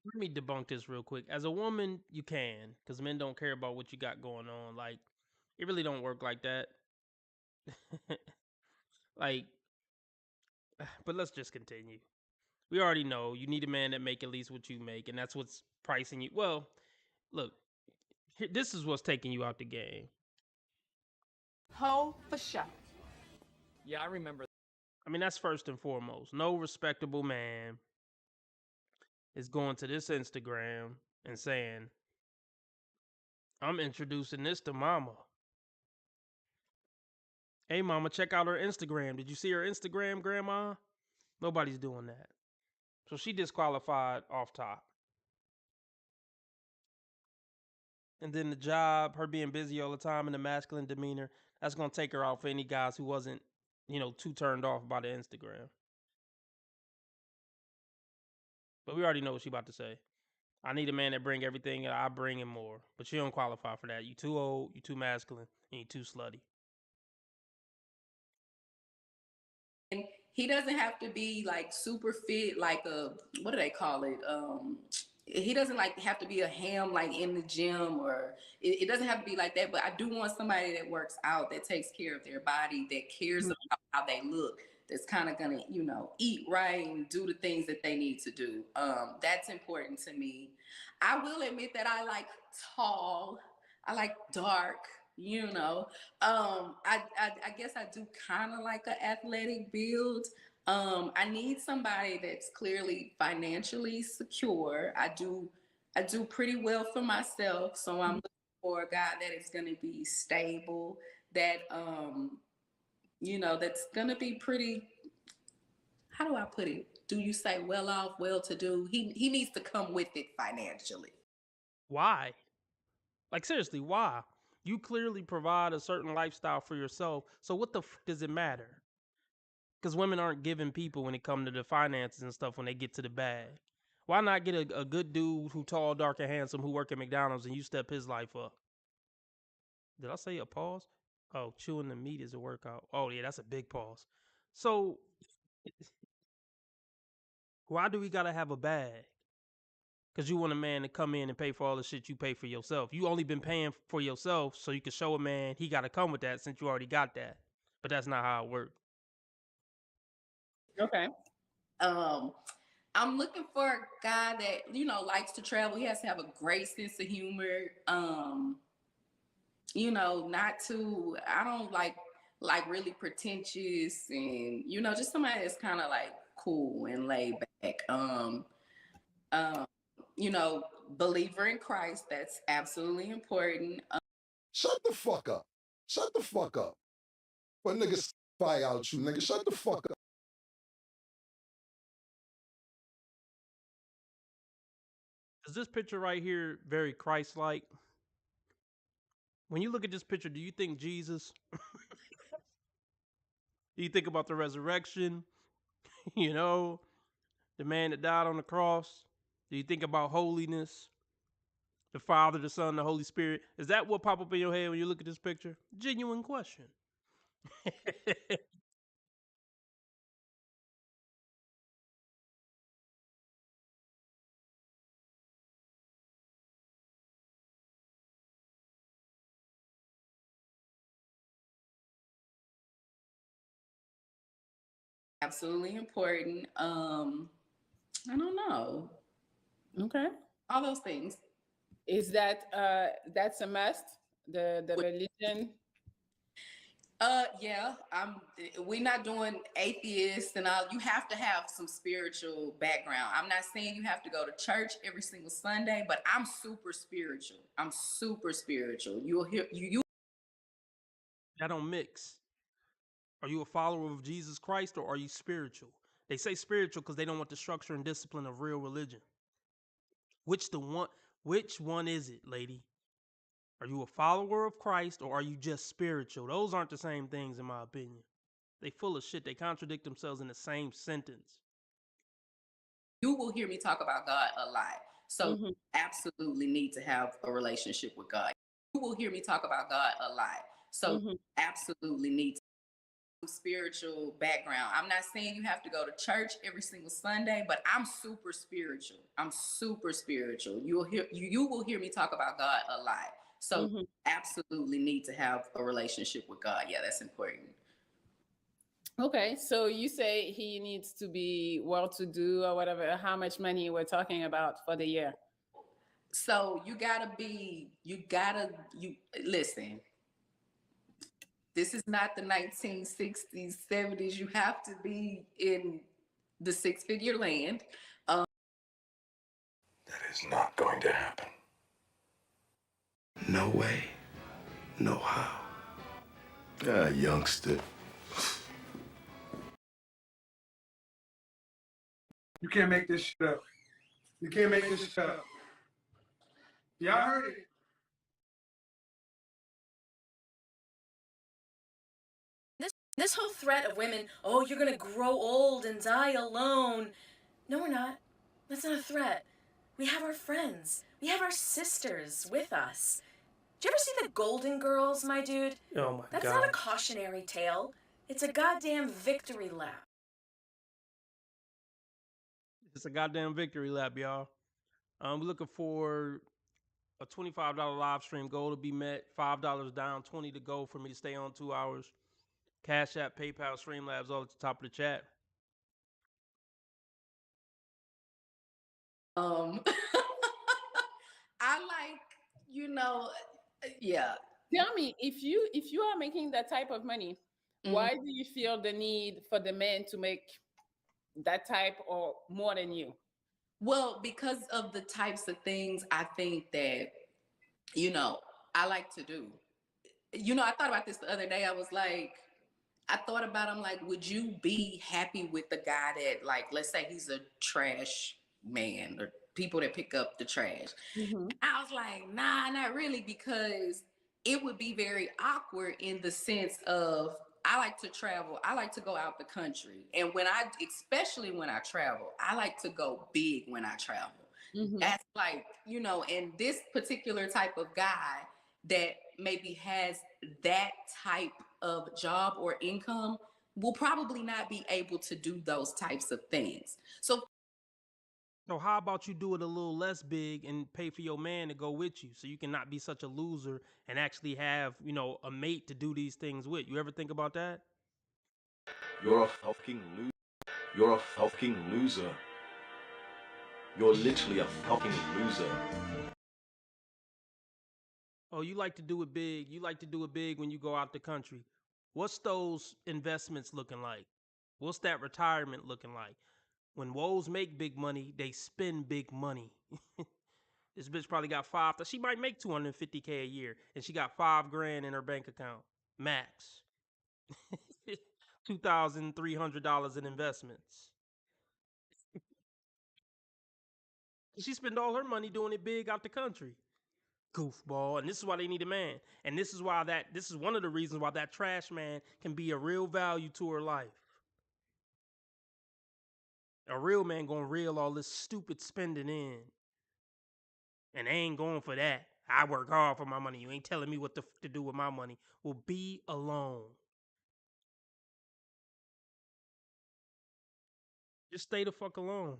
Let me debunk this real quick. As a woman, you can, because men don't care about what you got going on. Like, it really don't work like that. Like, but let's just continue. We already know you need a man that make at least what you make, and that's what's pricing you. Well, look, this is what's taking you out the game. Ho for sure. Yeah, I remember. I mean, that's first and foremost. No respectable man is going to this Instagram and saying, I'm introducing this to mama. Hey, mama, check out her Instagram. Did you see her Instagram, grandma? Nobody's doing that. So she disqualified off top. And then the job, her being busy all the time and the masculine demeanor, that's going to take her out for any guys who wasn't, too turned off by the Instagram. But we already know what she about to say. I need a man that bring everything and I bring him more. But you don't qualify for that. You too old, you too masculine, and you too slutty. And he doesn't have to be like super fit, like what do they call it? He doesn't like have to be a ham like in the gym, or it doesn't have to be like that. But I do want somebody that works out, that takes care of their body, that cares about how they look, that's kind of gonna, eat right and do the things that they need to do. That's important to me. I will admit that I like tall, I like dark, I guess I do kind of like an athletic build. I need somebody that's clearly financially secure. I do pretty well for myself, so I'm looking for a guy that is going to be stable, that that's going to be pretty. How do I put it? Do you say well off, well to do? He needs to come with it financially. Why? Like, seriously, why? You clearly provide a certain lifestyle for yourself. So what the does it matter? Because women aren't giving people when it comes to the finances and stuff when they get to the bag. Why not get a good dude who tall, dark, and handsome who work at McDonald's and you step his life up? Did I say a pause? Oh, chewing the meat is a workout. Oh, yeah, that's a big pause. So why do we got to have a bag? Because you want a man to come in and pay for all the shit you pay for yourself. You only been paying for yourself so you can show a man he got to come with that since you already got that. But that's not how it works. Okay. I'm looking for a guy that, likes to travel. He has to have a great sense of humor. Not too, I don't like really pretentious, and, just somebody that's kind of like cool and laid back. Um, believer in Christ, that's absolutely important. Shut the fuck up. Shut the fuck up. What niggas spy out you, nigga? Shut the fuck up. Is this picture right here very Christ-like? When you look at this picture, do you think Jesus? Do you think about the resurrection? The man that died on the cross? Do you think about holiness? The Father, the Son, the Holy Spirit? Is that what pop up in your head when you look at this picture? Genuine question. Absolutely important. I don't know. Okay. All those things. Is that's a must? The religion? Yeah, we're not doing atheists and all. You have to have some spiritual background. I'm not saying you have to go to church every single Sunday, but I'm super spiritual. I'm super spiritual. You'll hear you That don't mix. Are you a follower of Jesus Christ or are you spiritual? They say spiritual because they don't want the structure and discipline of real religion. Which one is it, lady? Are you a follower of Christ or are you just spiritual? Those aren't the same things in my opinion. They full of shit. They contradict themselves in the same sentence. you will hear me talk about God a lot. So absolutely need to have a relationship with God. You will hear me talk about God a lot. So absolutely need spiritual background. I'm not saying you have to go to church every single Sunday, but I'm super spiritual. I'm super spiritual. You will hear me talk about God a lot. So absolutely need to have a relationship with God. Yeah, that's important. Okay, so you say he needs to be well to do or whatever. How much money we're talking about for the year? So you listen. This is not the 1960s, 70s. You have to be in the six-figure land. That is not going to happen. No way, no how. Ah, youngster. You can't make this shit up. You can't make this shit up. Y'all heard it. This whole threat of women, oh, you're gonna grow old and die alone. No, we're not. That's not a threat. We have our friends. We have our sisters with us. Did you ever see the Golden Girls, my dude? Oh my That's god. not a cautionary tale. It's a goddamn victory lap. It's a goddamn victory lap, y'all. We're looking for a $25 live stream goal to be met. $5 down, 20 to go for me to stay on 2 hours. Cash App, PayPal, Streamlabs, all at the top of the chat. I like, yeah. Tell me, if you are making that type of money, why do you feel the need for the men to make that type or more than you? Well, because of the types of things I think that, I like to do. I thought about this the other day. I'm like, would you be happy with the guy that, like, let's say he's a trash man or people that pick up the trash? I was like, nah, not really, because it would be very awkward in the sense of, I like to travel. I like to go out the country. And especially when I travel, I like to go big when I travel. That's like, and this particular type of guy that maybe has that type of job or income will probably not be able to do those types of things. So how about you do it a little less big and pay for your man to go with you so you can not be such a loser and actually have, a mate to do these things with? You ever think about that? You're a fucking loser. You're a fucking loser. You're literally a fucking loser. Oh, you like to do it big. You like to do it big when you go out the country. What's those investments looking like? What's that retirement looking like? When woes make big money, they spend big money. This bitch probably got she might make $250K a year, and she got $5,000 in her bank account. Max. $2,300 in investments. She spend all her money doing it big out the country. Goofball. And this is why they need a man. And this is one of the reasons why that trash man can be a real value to her life. A real man gonna reel all this stupid spending in. And they ain't going for that. I work hard for my money. You ain't telling me what to do with my money. Well, be alone. Just stay the fuck alone.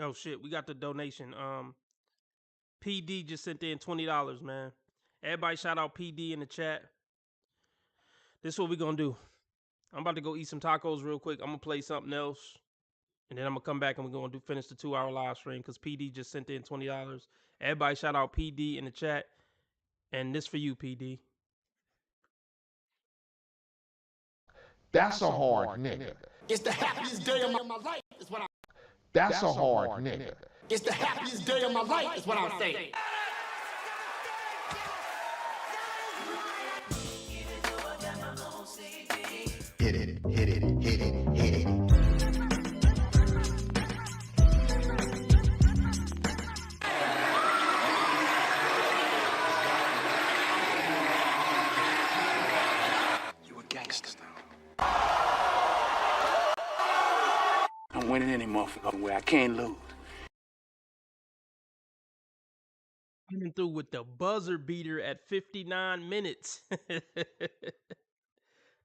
Oh shit, we got the donation. PD just sent in $20, man. Everybody shout out PD in the chat. This is what we gonna do. I'm about to go eat some tacos real quick. I'm gonna play something else. And then I'm gonna come back and we're gonna finish the 2 hour live stream because PD just sent in $20. Everybody shout out PD in the chat. And this for you, PD. That's a hard nigga. It's the happiest day of my life, is what I'm That's a hard nigga. It's the happiest day of my life, is what I'm saying. Hit it, hit it, hit it, hit it. You a gangster now. I'm winning any motherfucking way. I can't lose. Coming through with the buzzer beater at 59 minutes.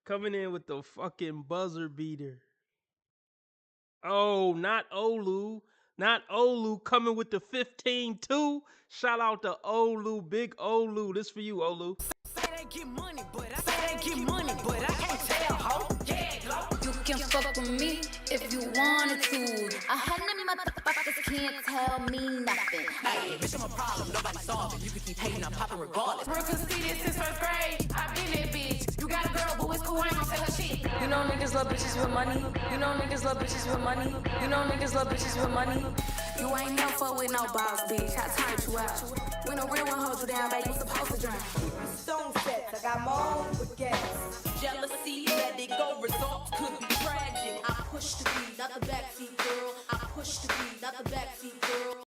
Coming in with the fucking buzzer beater. Oh, not Olu. Not Olu coming with the 15-2. Shout out to Olu, big Olu. This for you, Olu. They get money, but I can't tell, ho. You can fuck with me if you wanted to. 100 motherfuckers can't tell me nothing. Hey, bitch, I'm a problem, nobody solve it. You can keep hating, I'm popping regardless. Real conceited since first grade, I've been that bitch. You got a girl, but it's cool, I ain't gon' say her shit. You know niggas love bitches with money. You know niggas love bitches with money. You know niggas love bitches with money. You ain't never fuck with no boss, bitch. I turned you out. When a real one holds you down, baby, you supposed to drown. Stone sets, I got my own baguettes. Jealousy, let it go, results could be tragic. I push the beat, not the backseat girl. I push the beat, not the backseat girl.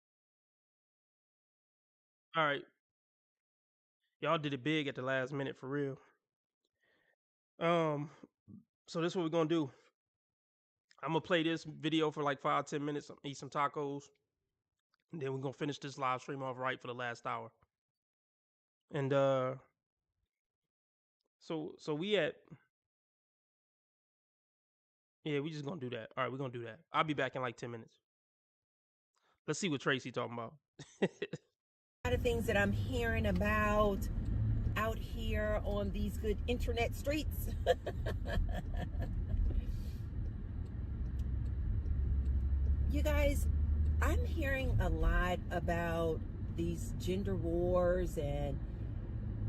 All right, y'all did it big at the last minute for real. So this is what we're gonna do. I'm gonna play this video for like 5-10 minutes, eat some tacos, and then we're gonna finish this live stream off right for the last hour. And so we at, yeah, we just gonna do that. All right, we're gonna do that. I'll be back in like 10 minutes. Let's see what Tracy talking about. A lot of things that I'm hearing about out here on these good internet streets. You guys, I'm hearing a lot about these gender wars, and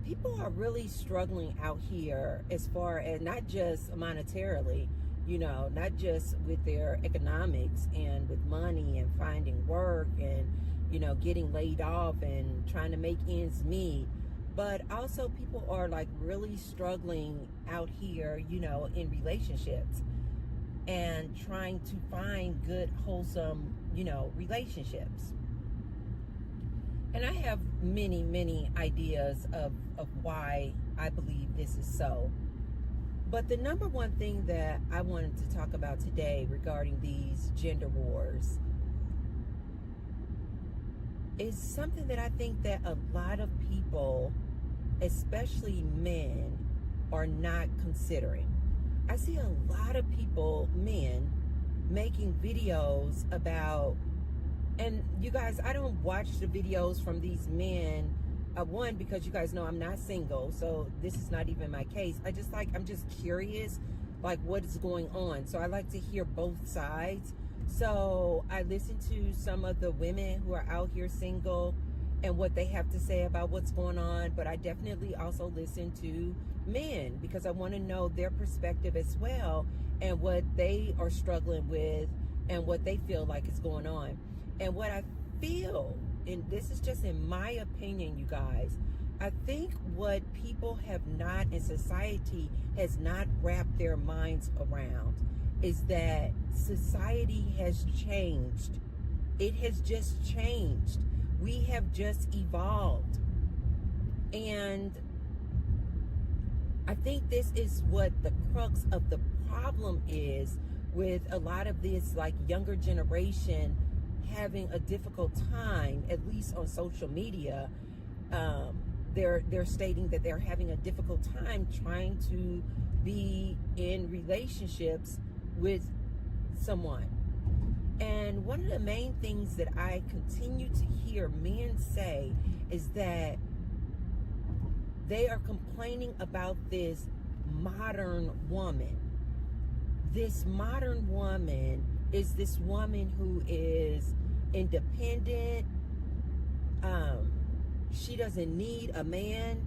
people are really struggling out here as far as not just monetarily, you know, not just with their economics and with money and finding work and, you know, getting laid off and trying to make ends meet, but also people are like really struggling out here, you know, in relationships and trying to find good, wholesome, you know, relationships. And I have many, many ideas of why I believe this is so. But the number one thing that I wanted to talk about today regarding these gender wars is something that I think that a lot of people, especially men, are not considering. I see a lot of people, men, making videos about, and you guys, I don't watch the videos from these men. One, because you guys know I'm not single, so this is not even my case. I'm just curious, like, what is going on. So I like to hear both sides. So I listen to some of the women who are out here single and what they have to say about what's going on. But I definitely also listen to men because I want to know their perspective as well and what they are struggling with and what they feel like is going on. And what I feel, and this is just in my opinion, you guys, I think what people have not, in society has not wrapped their minds around is that society has changed. It has just changed. We have just evolved. And I think this is what the crux of the problem is with a lot of this, like, younger generation having a difficult time, at least on social media. They're stating that they're having a difficult time trying to be in relationships with someone. And one of the main things that I continue to hear men say is that they are complaining about this modern woman. This modern woman is this woman who is independent. She doesn't need a man.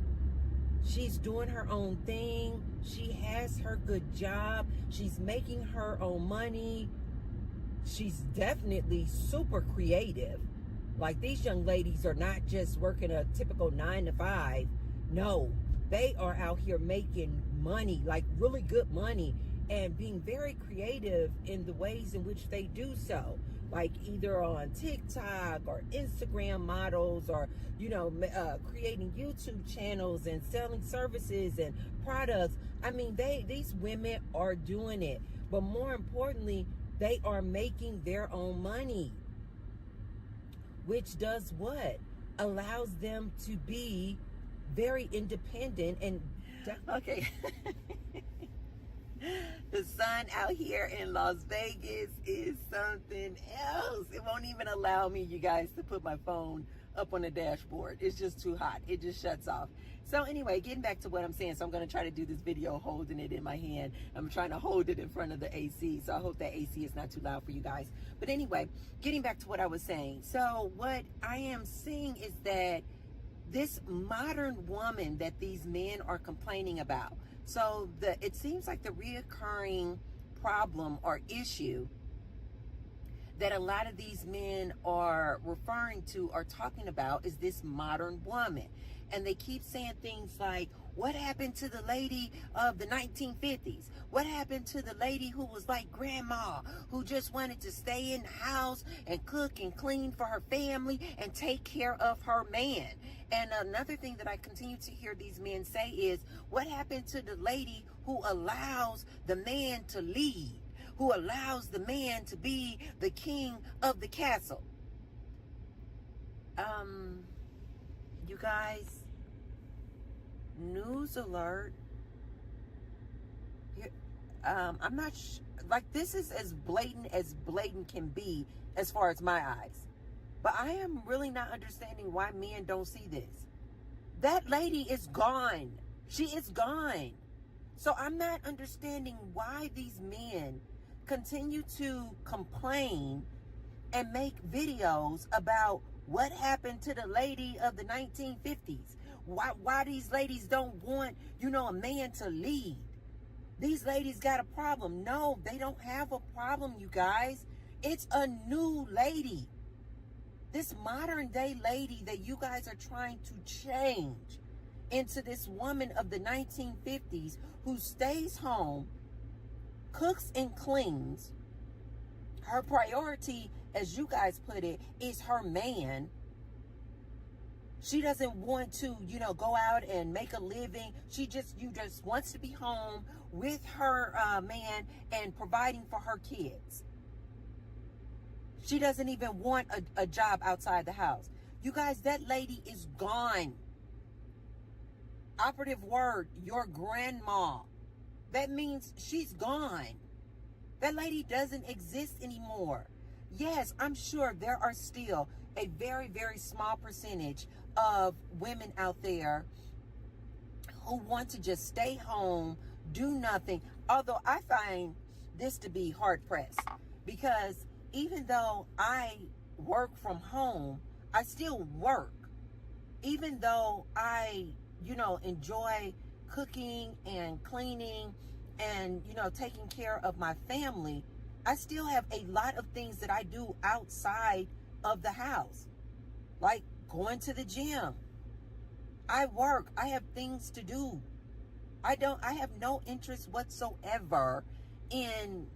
She's doing her own thing. She has her good job. She's making her own money. She's definitely super creative. Like, these young ladies are not just working a typical 9-to-5. No, they are out here making money, like really good money, and being very creative in the ways in which they do so, like either on TikTok or Instagram models, or, you know, creating YouTube channels and selling services and products. I mean, these women are doing it, but more importantly, they are making their own money, which does what? Allows them to be very independent and okay. The sun out here in Las Vegas is something else. It won't even allow me, you guys, to put my phone up on the dashboard. It's just too hot. It just shuts off. So anyway, getting back to what I'm saying. So I'm going to try to do this video holding it in my hand. I'm trying to hold it in front of the AC. So I hope that AC is not too loud for you guys. But anyway, getting back to what I was saying. So what I am seeing is that this modern woman that these men are complaining about. So it seems like the reoccurring problem or issue that a lot of these men are referring to or talking about is this modern woman. And they keep saying things like, what happened to the lady of the 1950s? What happened to the lady who was like grandma, who just wanted to stay in the house and cook and clean for her family and take care of her man? And another thing that I continue to hear these men say is, what happened to the lady who allows the man to lead, who allows the man to be the king of the castle? You guys, news alert. I'm not like, this is as blatant can be as far as my eyes. But I am really not understanding why men don't see this. That lady is gone. She is gone. So I'm not understanding why these men continue to complain and make videos about what happened to the lady of the 1950s. Why these ladies don't want, a man to lead. These ladies got a problem. No, they don't have a problem, you guys. It's a new lady. This modern day lady that you guys are trying to change into this woman of the 1950s who stays home, cooks and cleans. Her priority, as you guys put it, is her man. She doesn't want to, go out and make a living. You just wants to be home with her man and providing for her kids. She doesn't even want a job outside the house. You guys, that lady is gone. Operative word, your grandma. That means she's gone. That lady doesn't exist anymore. Yes, I'm sure there are still a very, very small percentage of women out there who want to just stay home, do nothing. Although I find this to be hard pressed, because even though I work from home, I still work. Even though I, enjoy cooking and cleaning and, taking care of my family, I still have a lot of things that I do outside of the house, like going to the gym. I work. I have things to do. I have no interest whatsoever in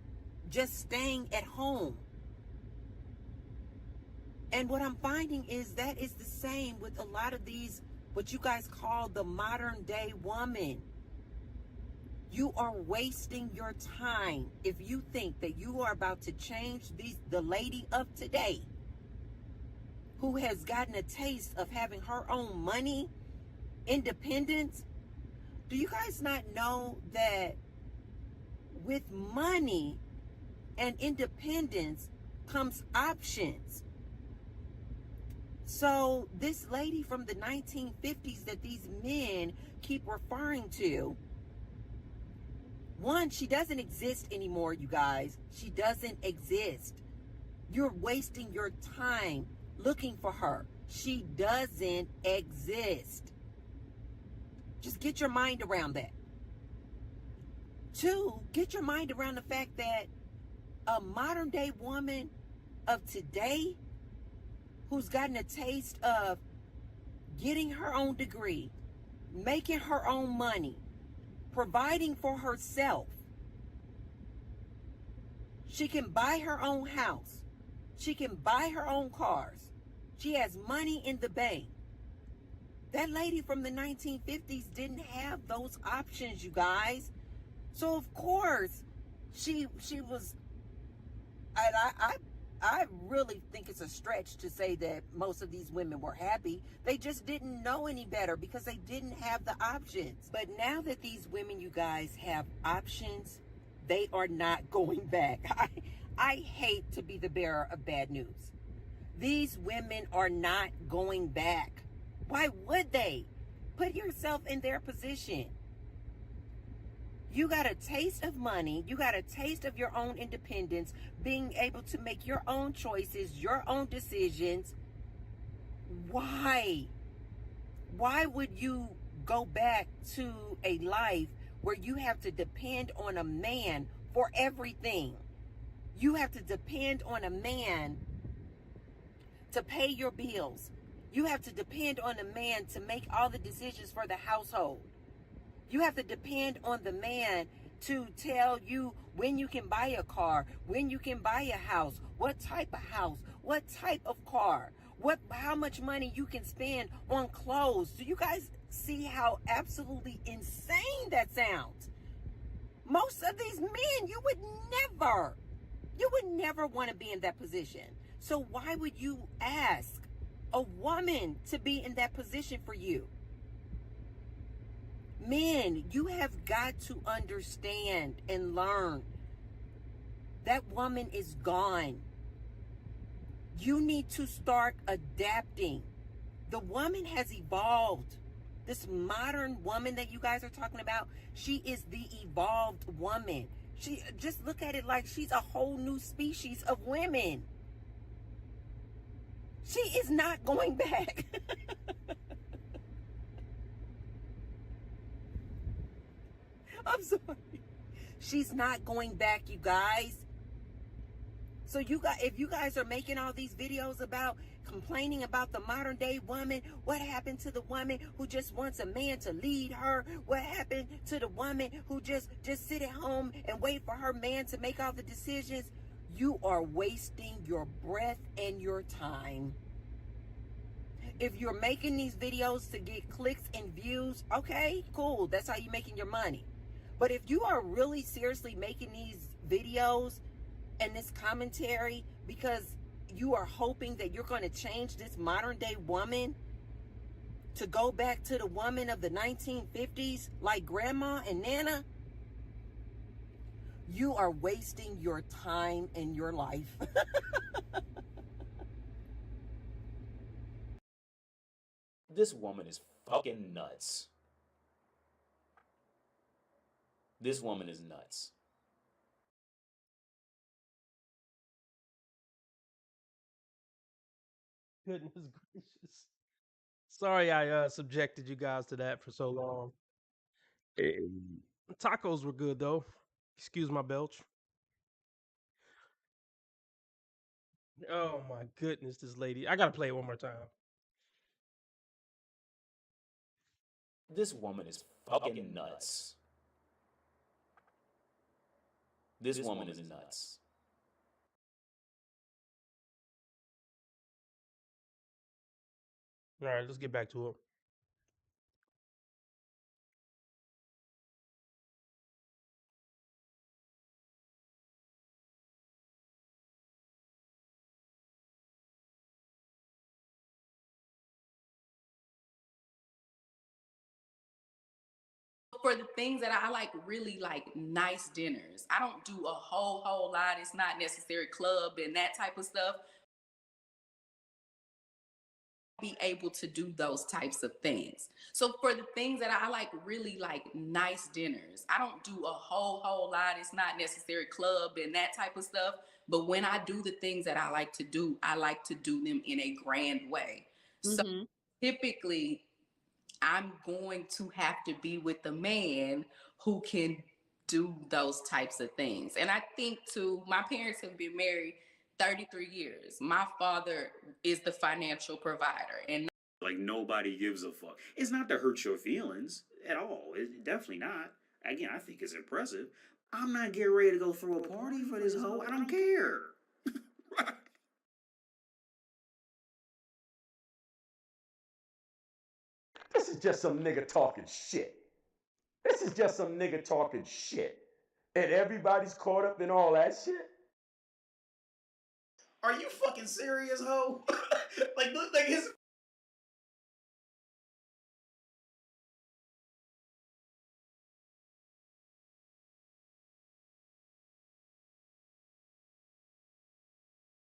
just staying at home. And what I'm finding is that is the same with a lot of these, what you guys call the modern day woman. You are wasting your time if you think that you are about to change the lady of today who has gotten a taste of having her own money, independence. Do you guys not know that with money and independence comes options? So this lady from the 1950s that these men keep referring to, one, she doesn't exist anymore, you guys. She doesn't exist. You're wasting your time looking for her. She doesn't exist. Just get your mind around that. Two, get your mind around the fact that a modern day woman of today who's gotten a taste of getting her own degree, making her own money, providing for herself. She can buy her own house. She can buy her own cars. She has money in the bank. That lady from the 1950s didn't have those options, you guys. So of course, she was, and I really think it's a stretch to say that most of these women were happy. They just didn't know any better because they didn't have the options. But now that these women, you guys, have options, they are not going back. I hate to be the bearer of bad news. These women are not going back. Why would they? Put yourself in their position. You got a taste of money. You got a taste of your own independence, being able to make your own choices, your own decisions. Why? Why would you go back to a life where you have to depend on a man for everything? You have to depend on a man to pay your bills. You have to depend on a man to make all the decisions for the household. You have to depend on the man to tell you when you can buy a car, when you can buy a house, what type of house, what type of car, how much money you can spend on clothes. Do you guys see how absolutely insane that sounds? Most of these men, you would never want to be in that position. So why would you ask a woman to be in that position for you? Men, you have got to understand and learn that woman is gone. You need to start adapting. The woman has evolved. This modern woman that you guys are talking about, she is the evolved woman. She, just look at it like she's a whole new species of women. She is not going back. I'm sorry. She's not going back, you guys. So if you guys are making all these videos about complaining about the modern day woman, what happened to the woman who just wants a man to lead her? What happened to the woman who just sit at home and wait for her man to make all the decisions? You are wasting your breath and your time. If you're making these videos to get clicks and views, okay, cool. That's how you're making your money. But if you are really seriously making these videos and this commentary because you are hoping that you're going to change this modern day woman to go back to the woman of the 1950s like grandma and nana, you are wasting your time and your life. This woman is fucking nuts. This woman is nuts. Goodness gracious. Sorry I subjected you guys to that for so long. Tacos were good though. Excuse my belch. Oh my goodness, this lady. I gotta play it one more time. This woman is fucking nuts. This woman is nuts. All right, let's get back to it. For the things that I like, really like nice dinners. I don't do a whole lot. It's not necessary club and that type of stuff. Be able to do those types of things. So for the things that I like, really like nice dinners. I don't do a whole lot. It's not necessary club and that type of stuff. But when I do the things that I like to do them in a grand way. So typically I'm going to have to be with a man who can do those types of things. And I think too, my parents have been married 33 years. My father is the financial provider, and Like nobody gives a fuck. It's not to hurt your feelings at all. It's definitely not. Again, I think it's impressive. I'm not getting ready to go throw a party for this hoe. I don't care. This is just some nigga talking shit. This is just some nigga talking shit. And everybody's caught up in all that shit. Are you fucking serious, hoe? like his.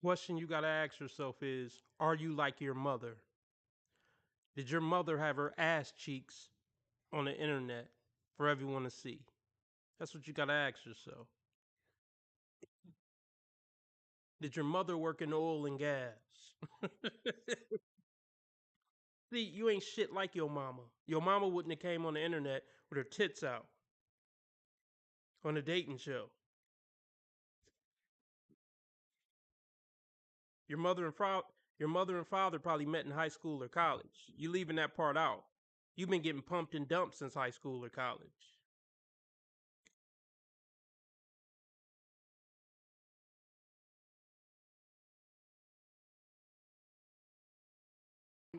Question you gotta ask yourself is, are you like your mother? Did your mother have her ass cheeks on the internet for everyone to see? That's what you gotta ask yourself. Did your mother work in oil and gas? See, you ain't shit like your mama. Your mama wouldn't have came on the internet with her tits out on a dating show. Your mother and father probably met in high school or college. You leaving that part out. You've been getting pumped and dumped since high school or college.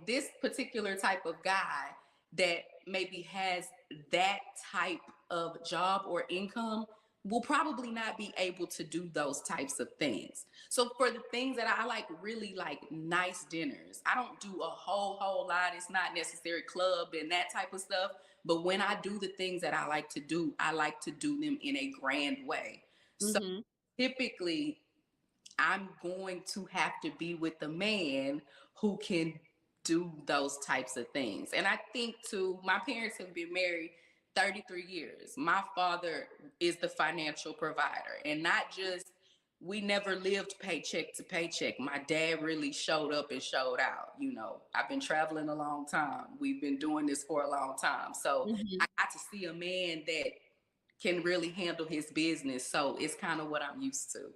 This particular type of guy that maybe has that type of job or income will probably not be able to do those types of things. So for the things that I like, really like nice dinners, I don't do a whole lot. It's not necessary club and that type of stuff. But when I do the things that I like to do them in a grand way. So typically I'm going to have to be with a man who can do those types of things. And I think too, my parents have been married 33 years. My father is the financial provider, and not just, we never lived paycheck to paycheck. My dad really showed up and showed out. You know, I've been traveling a long time. We've been doing this for a long time. So I got to see a man that can really handle his business. So it's kind of what I'm used to.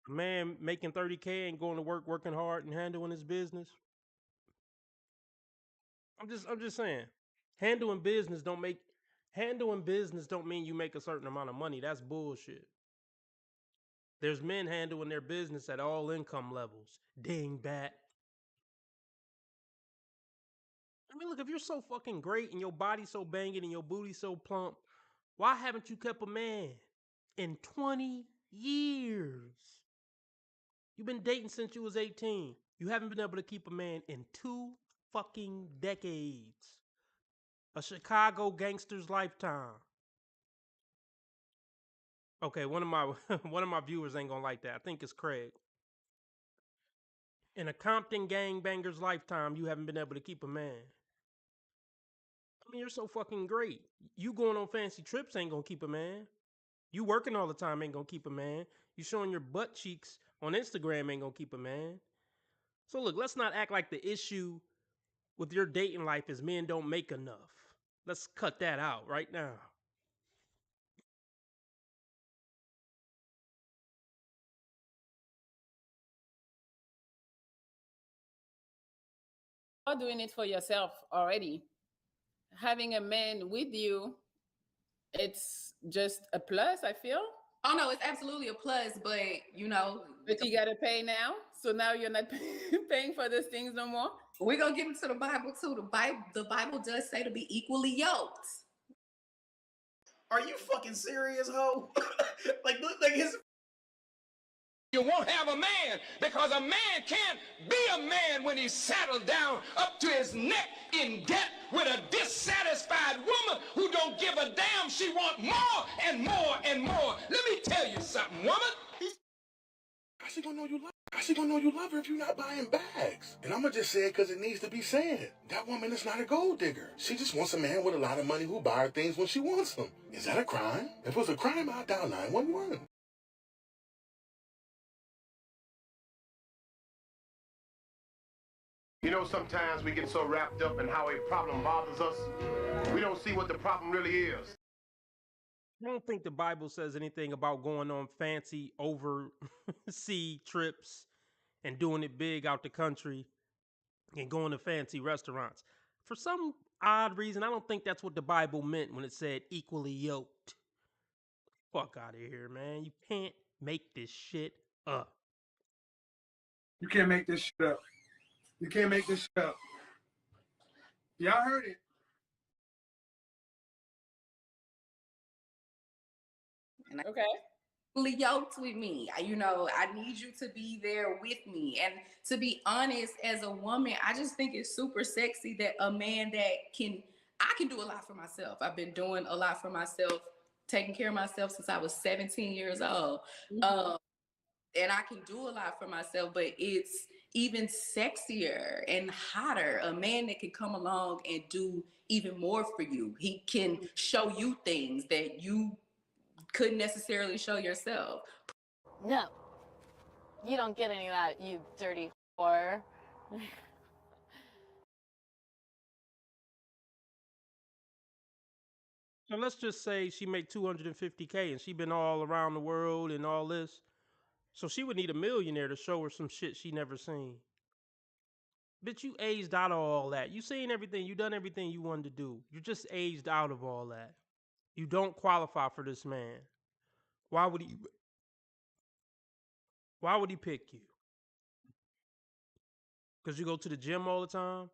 A man making 30K and going to work, working hard, and handling his business. I'm just saying, handling business don't mean you make a certain amount of money. That's bullshit. There's men handling their business at all income levels. Dingbat. I mean, look, if you're so fucking great and your body's so banging and your booty so plump, why haven't you kept a man in 20 years? You've been dating since you was 18. You haven't been able to keep a man in 2 fucking decades. A Chicago gangster's lifetime. Okay, one of my one of my viewers ain't gonna like that. I think it's Craig. In a Compton gangbanger's lifetime, you haven't been able to keep a man. I mean, you're so fucking great. You going on fancy trips ain't gonna keep a man. You working all the time ain't gonna keep a man. You showing your butt cheeks on Instagram ain't gonna keep a man. So look, let's not act like the issue with your dating life is men don't make enough. Let's cut that out right now. You're doing it for yourself already. Having a man with you, it's just a plus, I feel. Oh no, it's absolutely a plus, but you know, but you gotta pay now. So now you're not paying for those things no more. We're gonna get into the Bible too. The Bible does say to be equally yoked. Are you fucking serious, ho? like his. You won't have a man because a man can't be a man when he's saddled down up to his neck in debt with a dissatisfied woman who don't give a damn. She want more and more and more. Let me tell you something, woman. How's she gonna know you love? How's she gonna know you love her if you're not buying bags? And I'm gonna just say it because it needs to be said. That woman is not a gold digger. She just wants a man with a lot of money who buy her things when she wants them. Is that a crime? If it was a crime, I'd dial 911. You know, sometimes we get so wrapped up in how a problem bothers us, we don't see what the problem really is. I don't think the Bible says anything about going on fancy overseas trips and doing it big out the country and going to fancy restaurants. For some odd reason, I don't think that's what the Bible meant when it said equally yoked. Fuck out of here, man. You can't make this shit up. You can't make this shit up. You can't make this shit up. Y'all heard it. And okay. Yoked with me. You know, I need you to be there with me. And to be honest, as a woman, I just think it's super sexy that a man that I can do a lot for myself. I've been doing a lot for myself, taking care of myself since I was 17 years old. And I can do a lot for myself, but it's even sexier and hotter. A man that can come along and do even more for you. He can show you things that you couldn't necessarily show yourself. No, you don't get any of that, you dirty whore. So let's just say she make 250K and she been all around the world and all this. So she would need a millionaire to show her some shit she never seen. Bitch, you aged out of all that. You seen everything. You done everything you wanted to do. You're just aged out of all that. You don't qualify for this man. Why would he? Why would he pick you? Because you go to the gym all the time?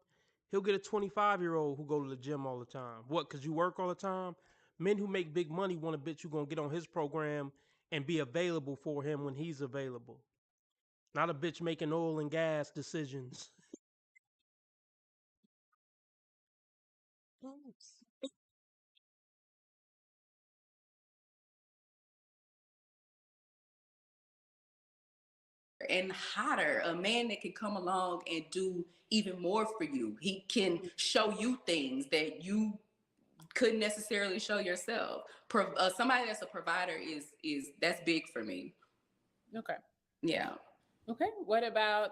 He'll get a 25-year-old who go to the gym all the time. What, because you work all the time? Men who make big money want a bitch who gonna get on his program and be available for him when he's available. Not a bitch making oil and gas decisions. And hotter, a man that can come along and do even more for you. He can show you things that you couldn't necessarily show yourself. Somebody that's a provider is that's big for me. Okay. Yeah. Okay. What about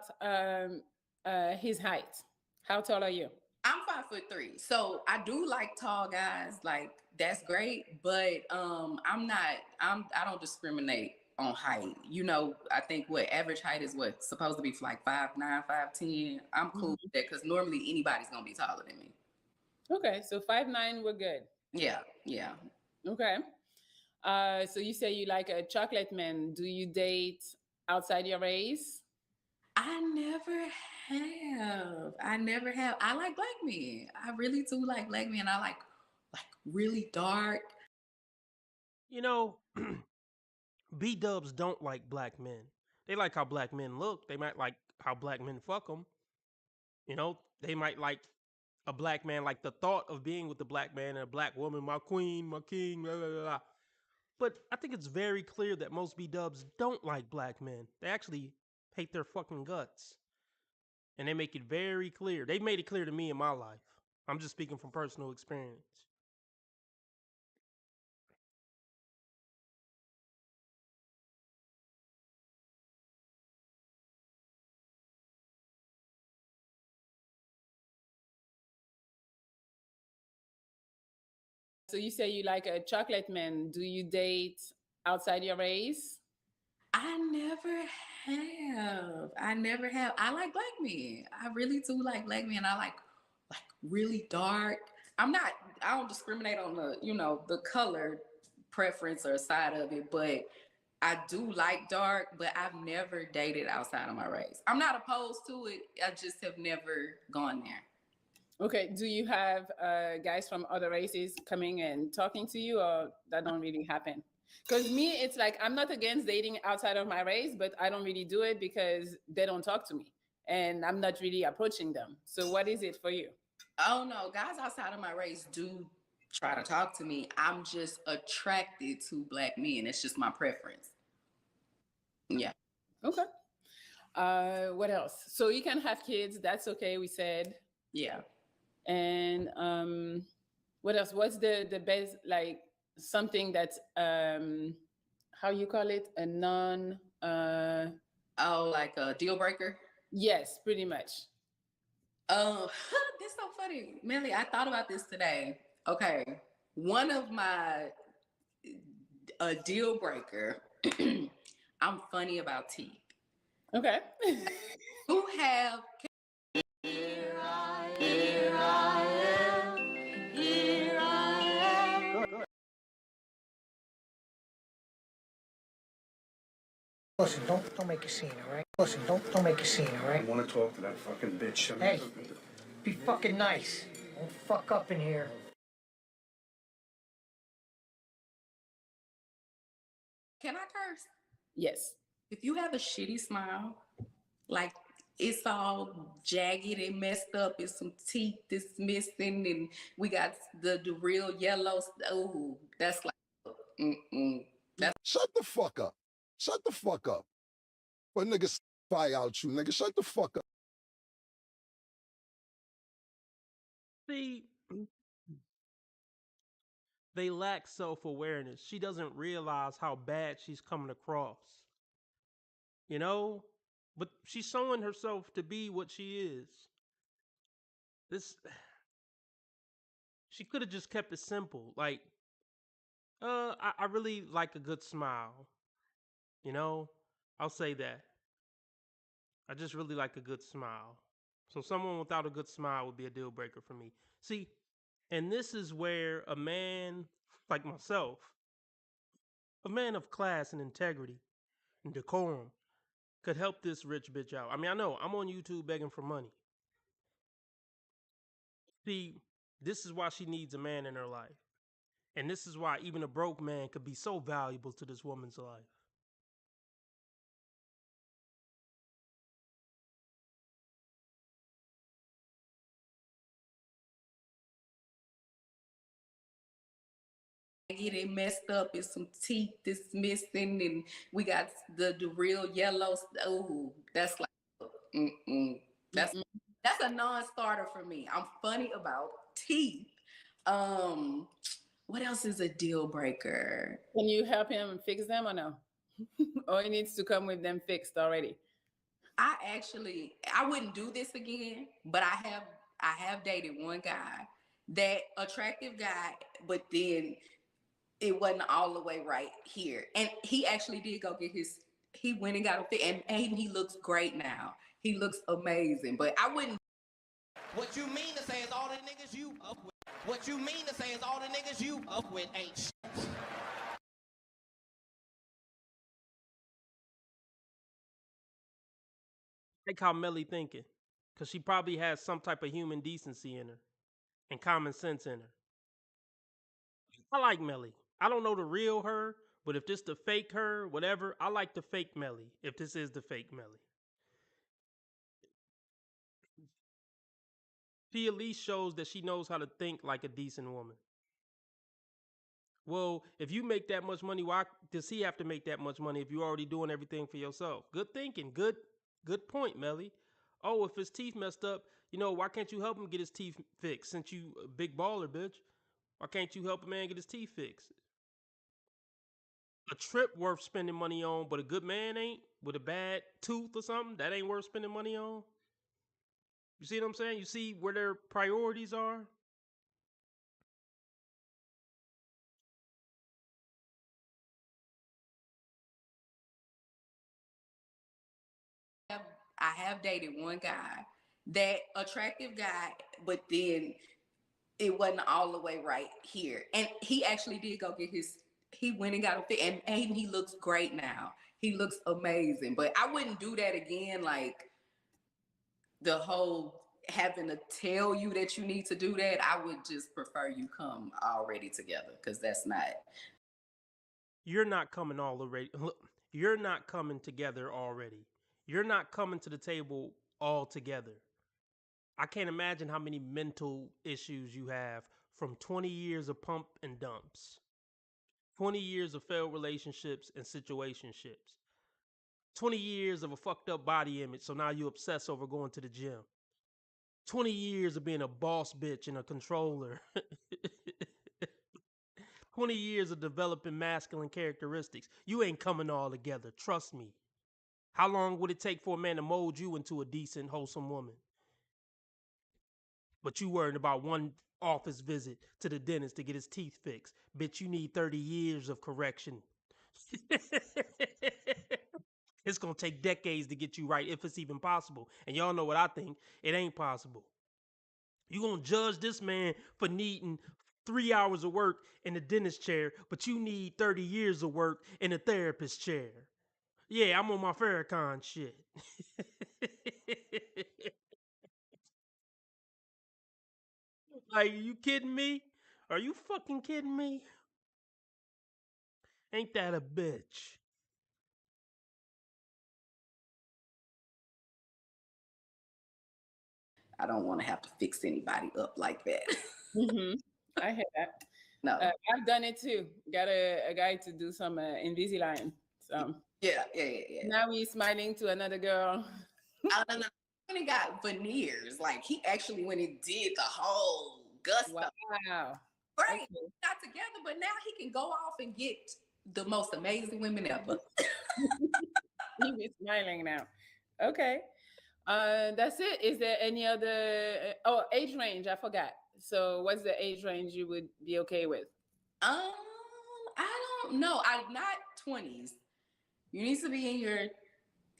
his height? How tall are you? I'm 5'3", so I do like tall guys. Like that's great, but I don't discriminate on height. You know, I think what average height is what supposed to be like 5'9", 5'10". I'm cool with that because normally anybody's gonna be taller than me. Okay, so 5'9", we're good. Yeah, yeah. Okay. So you say you like a chocolate man. Do you date outside your race? I never have. I like black men. I really do like black men. I like really dark. You know, B-dubs don't like black men. They like how black men look. They might like how black men fuck them. You know, they might like a black man, like the thought of being with a black man and a black woman, my queen, my king, blah, blah, blah. But I think it's very clear that most B-dubs don't like black men. They actually hate their fucking guts. And they make it very clear. They've made it clear to me in my life. I'm just speaking from personal experience. So you say you like a chocolate man. Do you date outside your race? I never have. I like black men. I really do like black men. I like really dark. I don't discriminate on the color preference or side of it, but I do like dark, but I've never dated outside of my race. I'm not opposed to it. I just have never gone there. Okay. Do you have guys from other races coming and talking to you, or that don't really happen? Because me, it's like I'm not against dating outside of my race, but I don't really do it because they don't talk to me, and I'm not really approaching them. So what is it for you? Oh no, guys outside of my race do try to talk to me. I'm just attracted to black men. It's just my preference. Yeah. Okay. What else? So you can have kids. That's okay. We said. Yeah. And what else? What's the best, like something that's how you call it, a non like a deal breaker? Yes, pretty much. Oh, that's so funny. Millie, I thought about this today. Okay. One of my a deal breaker, I'm funny about teeth. Okay. Who have Listen, don't make a scene, all right? Listen, don't make a scene, all right? I want to talk to that fucking bitch. Hey, be fucking nice. Don't fuck up in here. Can I curse? Yes. If you have a shitty smile, like it's all jagged and messed up, it's some teeth that's missing, and we got the real yellow. Oh, that's like, Shut the fuck up. Shut the fuck up. What niggas fire out you, nigga? Shut the fuck up. See, they lack self-awareness. She doesn't realize how bad she's coming across. You know? But she's showing herself to be what she is. This she could have just kept it simple. Like, I really like a good smile. You know, I'll say that. I just really like a good smile. So someone without a good smile would be a deal breaker for me. See, and this is where a man like myself, a man of class and integrity and decorum, could help this rich bitch out. I mean, I know I'm on YouTube begging for money. See, this is why she needs a man in her life. And this is why even a broke man could be so valuable to this woman's life. Get it messed up and some teeth is missing, and we got the real yellow. Oh, that's like, that's a non-starter for me. I'm funny about teeth. Um, what else is a deal breaker? Can you help him fix them or no? Or he needs to come with them fixed already? I wouldn't do this again, but I have dated one guy, that attractive guy, but then it wasn't all the way right here. And he actually did go get he went and got a fit, and he looks great now. He looks amazing, but I wouldn't. What you mean to say is all the niggas you up with? What you mean to say is all the niggas you up with ain't shit. Like how Melly thinking. Cause she probably has some type of human decency in her and common sense in her. I like Melly. I don't know the real her, but if this the fake her, whatever, I like the fake Melly. If this is the fake Melly. She at least shows that she knows how to think like a decent woman. Well, if you make that much money, why does he have to make that much money if you're already doing everything for yourself? Good thinking. Good point, Melly. Oh, if his teeth messed up, why can't you help him get his teeth fixed? Since you a big baller, bitch. Why can't you help a man get his teeth fixed? A trip worth spending money on, but a good man ain't, with a bad tooth or something, that ain't worth spending money on. You see what I'm saying? You see where their priorities are? I have dated one guy, that attractive guy, but then it wasn't all the way right here. And he actually did go get he went and got a fit, and he looks great now. He looks amazing, but I wouldn't do that again. Like, the whole having to tell you that you need to do that, I would just prefer you come already together, because that's not. You're not coming all already. You're not coming together already. You're not coming to the table all together. I can't imagine how many mental issues you have from 20 years of pump and dumps, 20 years of failed relationships and situationships, 20 years of a fucked up body image, so now you obsess over going to the gym, 20 years of being a boss bitch and a controller, 20 years of developing masculine characteristics. You ain't coming all together, trust me. How long would it take for a man to mold you into a decent, wholesome woman? But you worried about one office visit to the dentist to get his teeth fixed. Bitch, you need 30 years of correction. It's gonna take decades to get you right, if it's even possible. And y'all know what I think. It ain't possible. You gonna judge this man for needing 3 hours of work in the dentist chair, but you need 30 years of work in a therapist chair. Yeah, I'm on my Farrakhan shit. Like, you kidding me? Are you fucking kidding me? Ain't that a bitch? I don't want to have to fix anybody up like that. I hear that. No. I've done it too. Got a guy to do some Invisalign. So yeah. Now he's smiling to another girl. I don't know. When he got veneers, like, he actually went and did the whole gusto. Wow. Great. Okay. Not together, but now he can go off and get the most amazing women ever. He's smiling now. Okay. That's it. Is there any other age range? I forgot. So what's the age range you would be okay with? I don't know. I'm not 20s. You need to be in your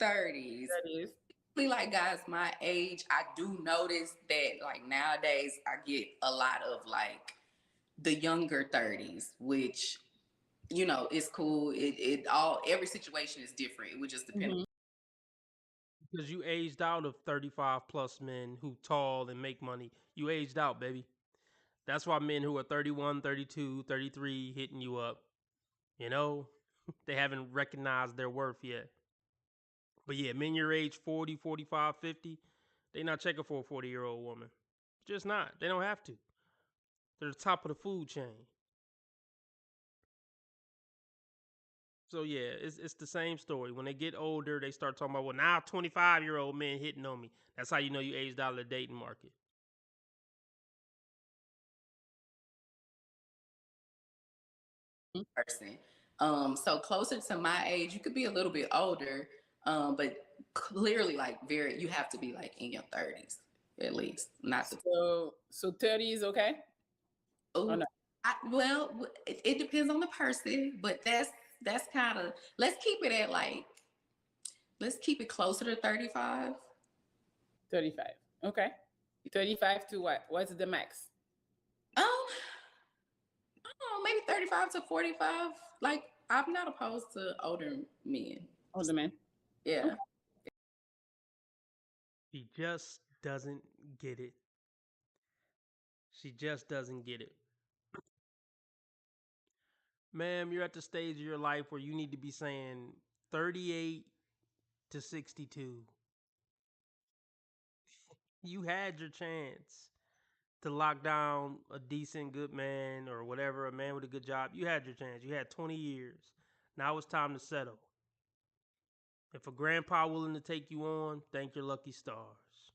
30s. 30s. Like guys my age, I do notice that like nowadays I get a lot of like the younger 30s, which is cool. It all every situation is different. It would just depend. Mm-hmm. Because you aged out of 35 plus men who tall and make money. You aged out, baby. That's why men who are 31, 32, 33 hitting you up. You know, they haven't recognized their worth yet. But yeah, men your age 40, 45, 50, they not checking for a 40-year-old woman. Just not. They don't have to. They're the top of the food chain. So yeah, it's the same story. When they get older, they start talking about, well, now 25-year-old men hitting on me. That's how you know you aged out of the dating market. Person. So closer to my age, you could be a little bit older, but clearly like you have to be like in your 30s at least. Not so 30 is okay? Oh, no? It depends on the person, but that's kind of let's keep it closer to 35. 35. Okay. 35 to what? What's the max? I don't know, maybe 35 to 45. Like, I'm not opposed to older men. Older men. Yeah. Okay. She just doesn't get it. She just doesn't get it. Ma'am, you're at the stage of your life where you need to be saying 38 to 62. You had your chance to lock down a decent, good man or whatever, a man with a good job. You had your chance. You had 20 years. Now it's time to settle. If a grandpa willing to take you on, thank your lucky stars.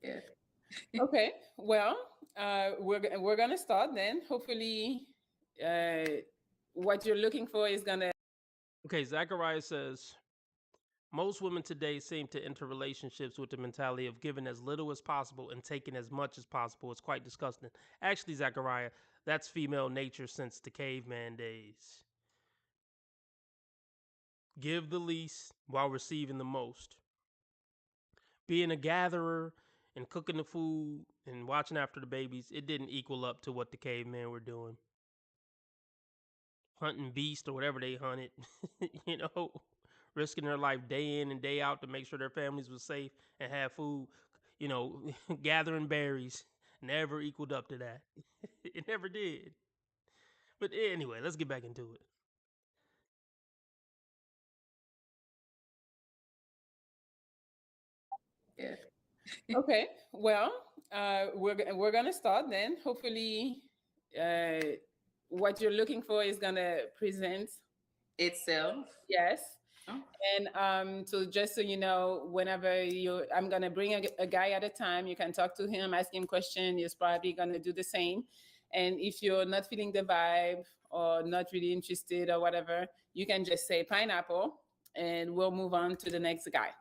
Yeah. Okay. Well, we're gonna start then. Hopefully, what you're looking for is gonna. Okay, Zachariah says, most women today seem to enter relationships with the mentality of giving as little as possible and taking as much as possible. It's quite disgusting. Actually, Zachariah, that's female nature since the caveman days. Give the least while receiving the most. Being a gatherer and cooking the food and watching after the babies, it didn't equal up to what the cavemen were doing. Hunting beast or whatever they hunted, risking their life day in and day out to make sure their families were safe and had food, gathering berries, never equaled up to that. It never did. But anyway, let's get back into it. Yeah. Okay. Well, we're gonna start then. Hopefully, what you're looking for is gonna present itself. Yes. Oh. And so just so you know, whenever I'm gonna bring a guy at a time. You can talk to him, ask him question. He's probably gonna do the same. And if you're not feeling the vibe or not really interested or whatever, you can just say pineapple, and we'll move on to the next guy.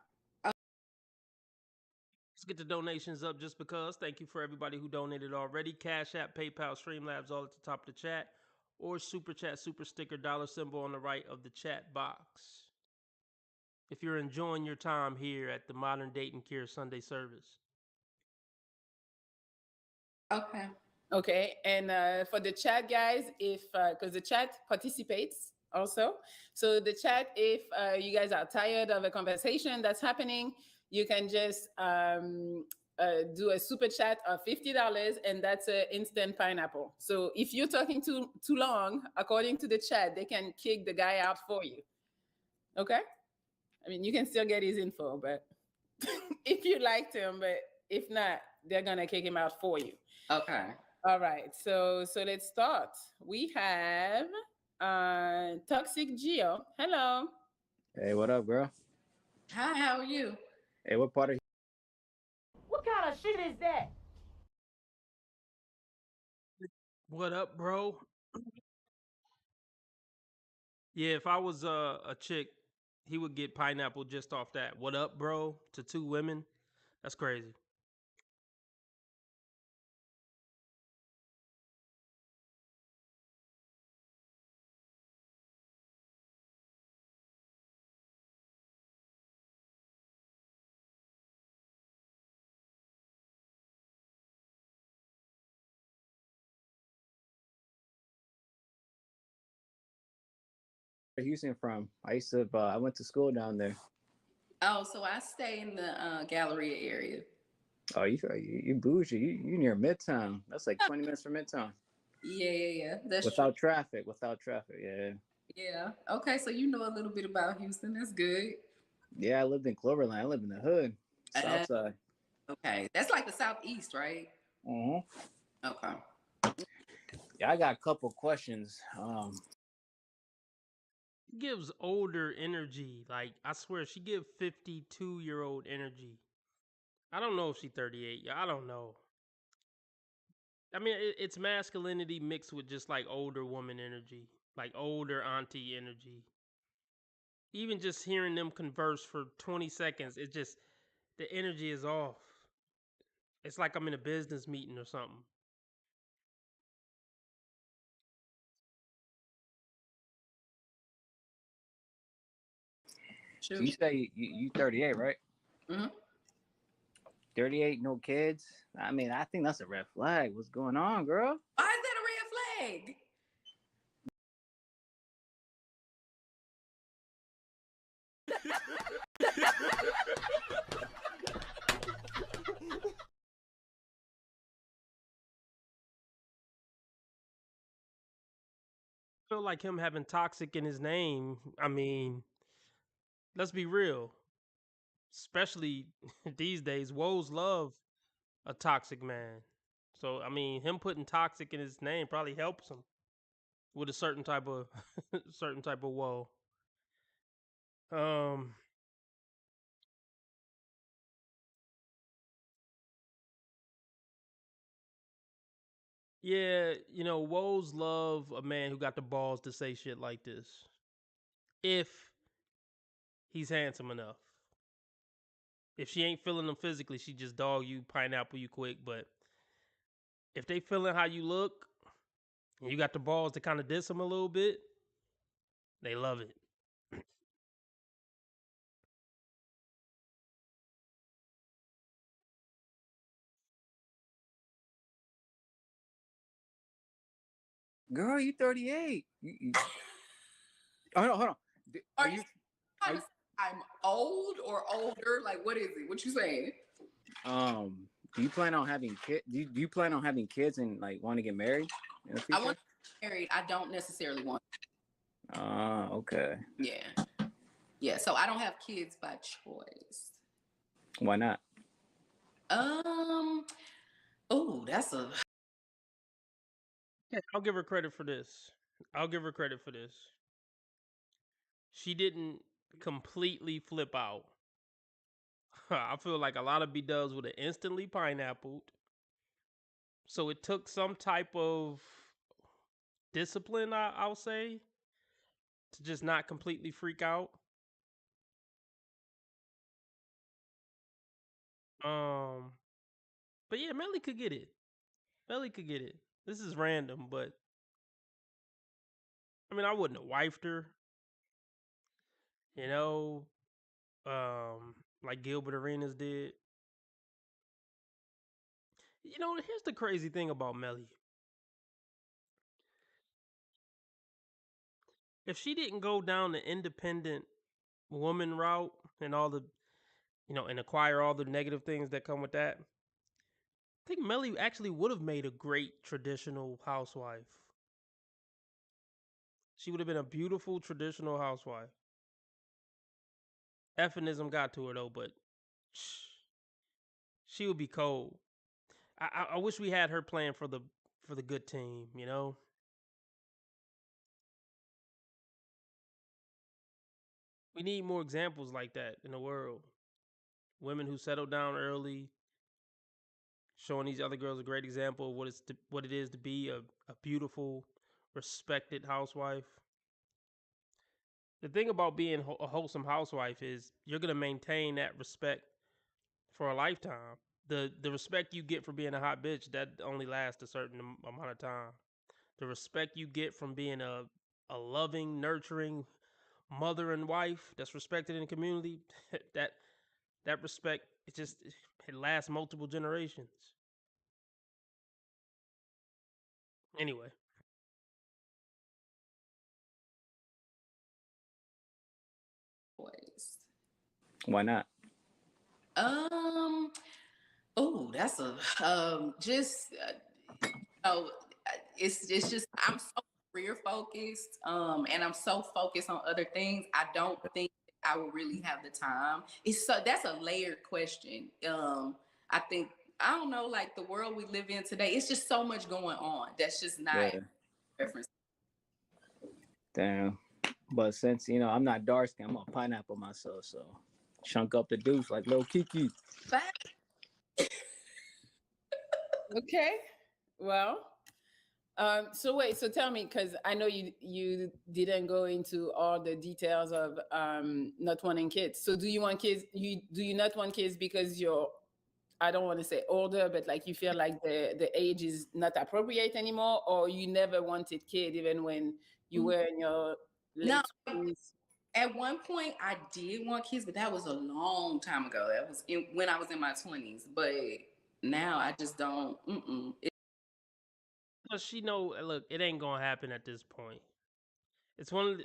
Let's get the donations up just because. Thank you for everybody who donated already. Cash App, PayPal, Streamlabs, all at the top of the chat. Or Super Chat, Super Sticker, dollar symbol on the right of the chat box. If you're enjoying your time here at the Modern Dating Care Sunday service. Okay. Okay. And for the chat, guys, if because the chat participates also. So the chat, if you guys are tired of a conversation that's happening, you can just do a super chat of $50, and that's an instant pineapple. So if you're talking too long, according to the chat, they can kick the guy out for you. Okay. I mean, you can still get his info, but if you liked him, but if not, they're gonna kick him out for you. Okay. All right. So let's start. We have Toxic Geo. Hello. Hey, what up, girl? Hi, how are you? Hey, what part of What kind of shit is that? What up, bro? Yeah, if I was a chick, he would get pineapple just off that. What up, bro? To two women. That's crazy. Houston from? I used to. I went to school down there. Oh, so I stay in the Galleria area. Oh, you bougie. You near Midtown. That's like 20 minutes from Midtown. Yeah. That's Without true. traffic. Without traffic. Yeah. Yeah. Okay, so you know a little bit about Houston. That's good. Yeah, I lived in Cloverland. I lived in the hood, South Uh, Side. okay. That's like the southeast, right? Uh-huh. Okay. Yeah, I got a couple questions. She gives older energy. Like, I swear, she give 52-year-old energy. I don't know if she's 38. Yeah, I don't know. I mean, it's masculinity mixed with just like older woman energy, like older auntie energy. Even just hearing them converse for 20 seconds, it just, the energy is off. It's like I'm in a business meeting or something. So you say you 38, right? Mm-hmm. 38, no kids. I mean, I think that's a red flag. What's going on, girl? Why is that a red flag? Feel like him having toxic in his name. I mean, let's be real. Especially these days, woes love a toxic man. So I mean, him putting toxic in his name probably helps him with a certain type of certain type of woe. Um, yeah, woes love a man who got the balls to say shit like this. If he's handsome enough. If she ain't feeling him physically, she just dog you, pineapple you quick. But if they feeling how you look, and you got the balls to kind of diss him a little bit, they love it. Girl, you 38. Hold on. Are you trying to say I'm old or older? Like, what is it? What you saying? Do you plan on having kids? Do you plan on having kids and like want to get married in the I future? want to get married. I don't necessarily want. Okay. Yeah. So I don't have kids by choice. Why not? Oh, that's a. Yeah, I'll give her credit for this. She didn't completely flip out. I feel like a lot of B-dubs would have instantly pineappled. So it took some type of discipline, I'll say, to just not completely freak out. But yeah, Melly could get it. This is random, but I mean, I wouldn't have wifed her, you know, like Gilbert Arenas did. Here's the crazy thing about Melly. If she didn't go down the independent woman route and all the, and acquire all the negative things that come with that, I think Melly actually would have made a great traditional housewife. She would have been a beautiful traditional housewife. Effinism got to her though, but she would be cold. I wish we had her playing for the good team, We need more examples like that in the world. Women who settle down early, showing these other girls a great example of what it is to be a beautiful, respected housewife. The thing about being a wholesome housewife is you're gonna maintain that respect for a lifetime. The respect you get for being a hot bitch, that only lasts a certain amount of time. The respect you get from being a loving, nurturing mother and wife that's respected in the community, that respect, it lasts multiple generations. Anyway, Why not? Um. Oh, that's a just oh, it's just I'm so career focused, and I'm so focused on other things. I don't think I will really have the time. It's so that's a layered question. I think I don't know, like the world we live in today. It's just so much going on. That's just not Yeah. reference. Damn. But since I'm not dark skin, I'm a pineapple myself, so chunk up the deuce like little Kiki. Okay. Well, so wait, so tell me, because I know you didn't go into all the details of not wanting kids. So do you want kids? Do you not want kids because you're, I don't want to say older, but like you feel like the age is not appropriate anymore, or you never wanted kid even when you were in your No, late 20s? at one point I did want kids, but that was a long time ago. That was when I was in my 20s. But now I just don't. But she know, look, it ain't gonna happen at this point. It's one of the,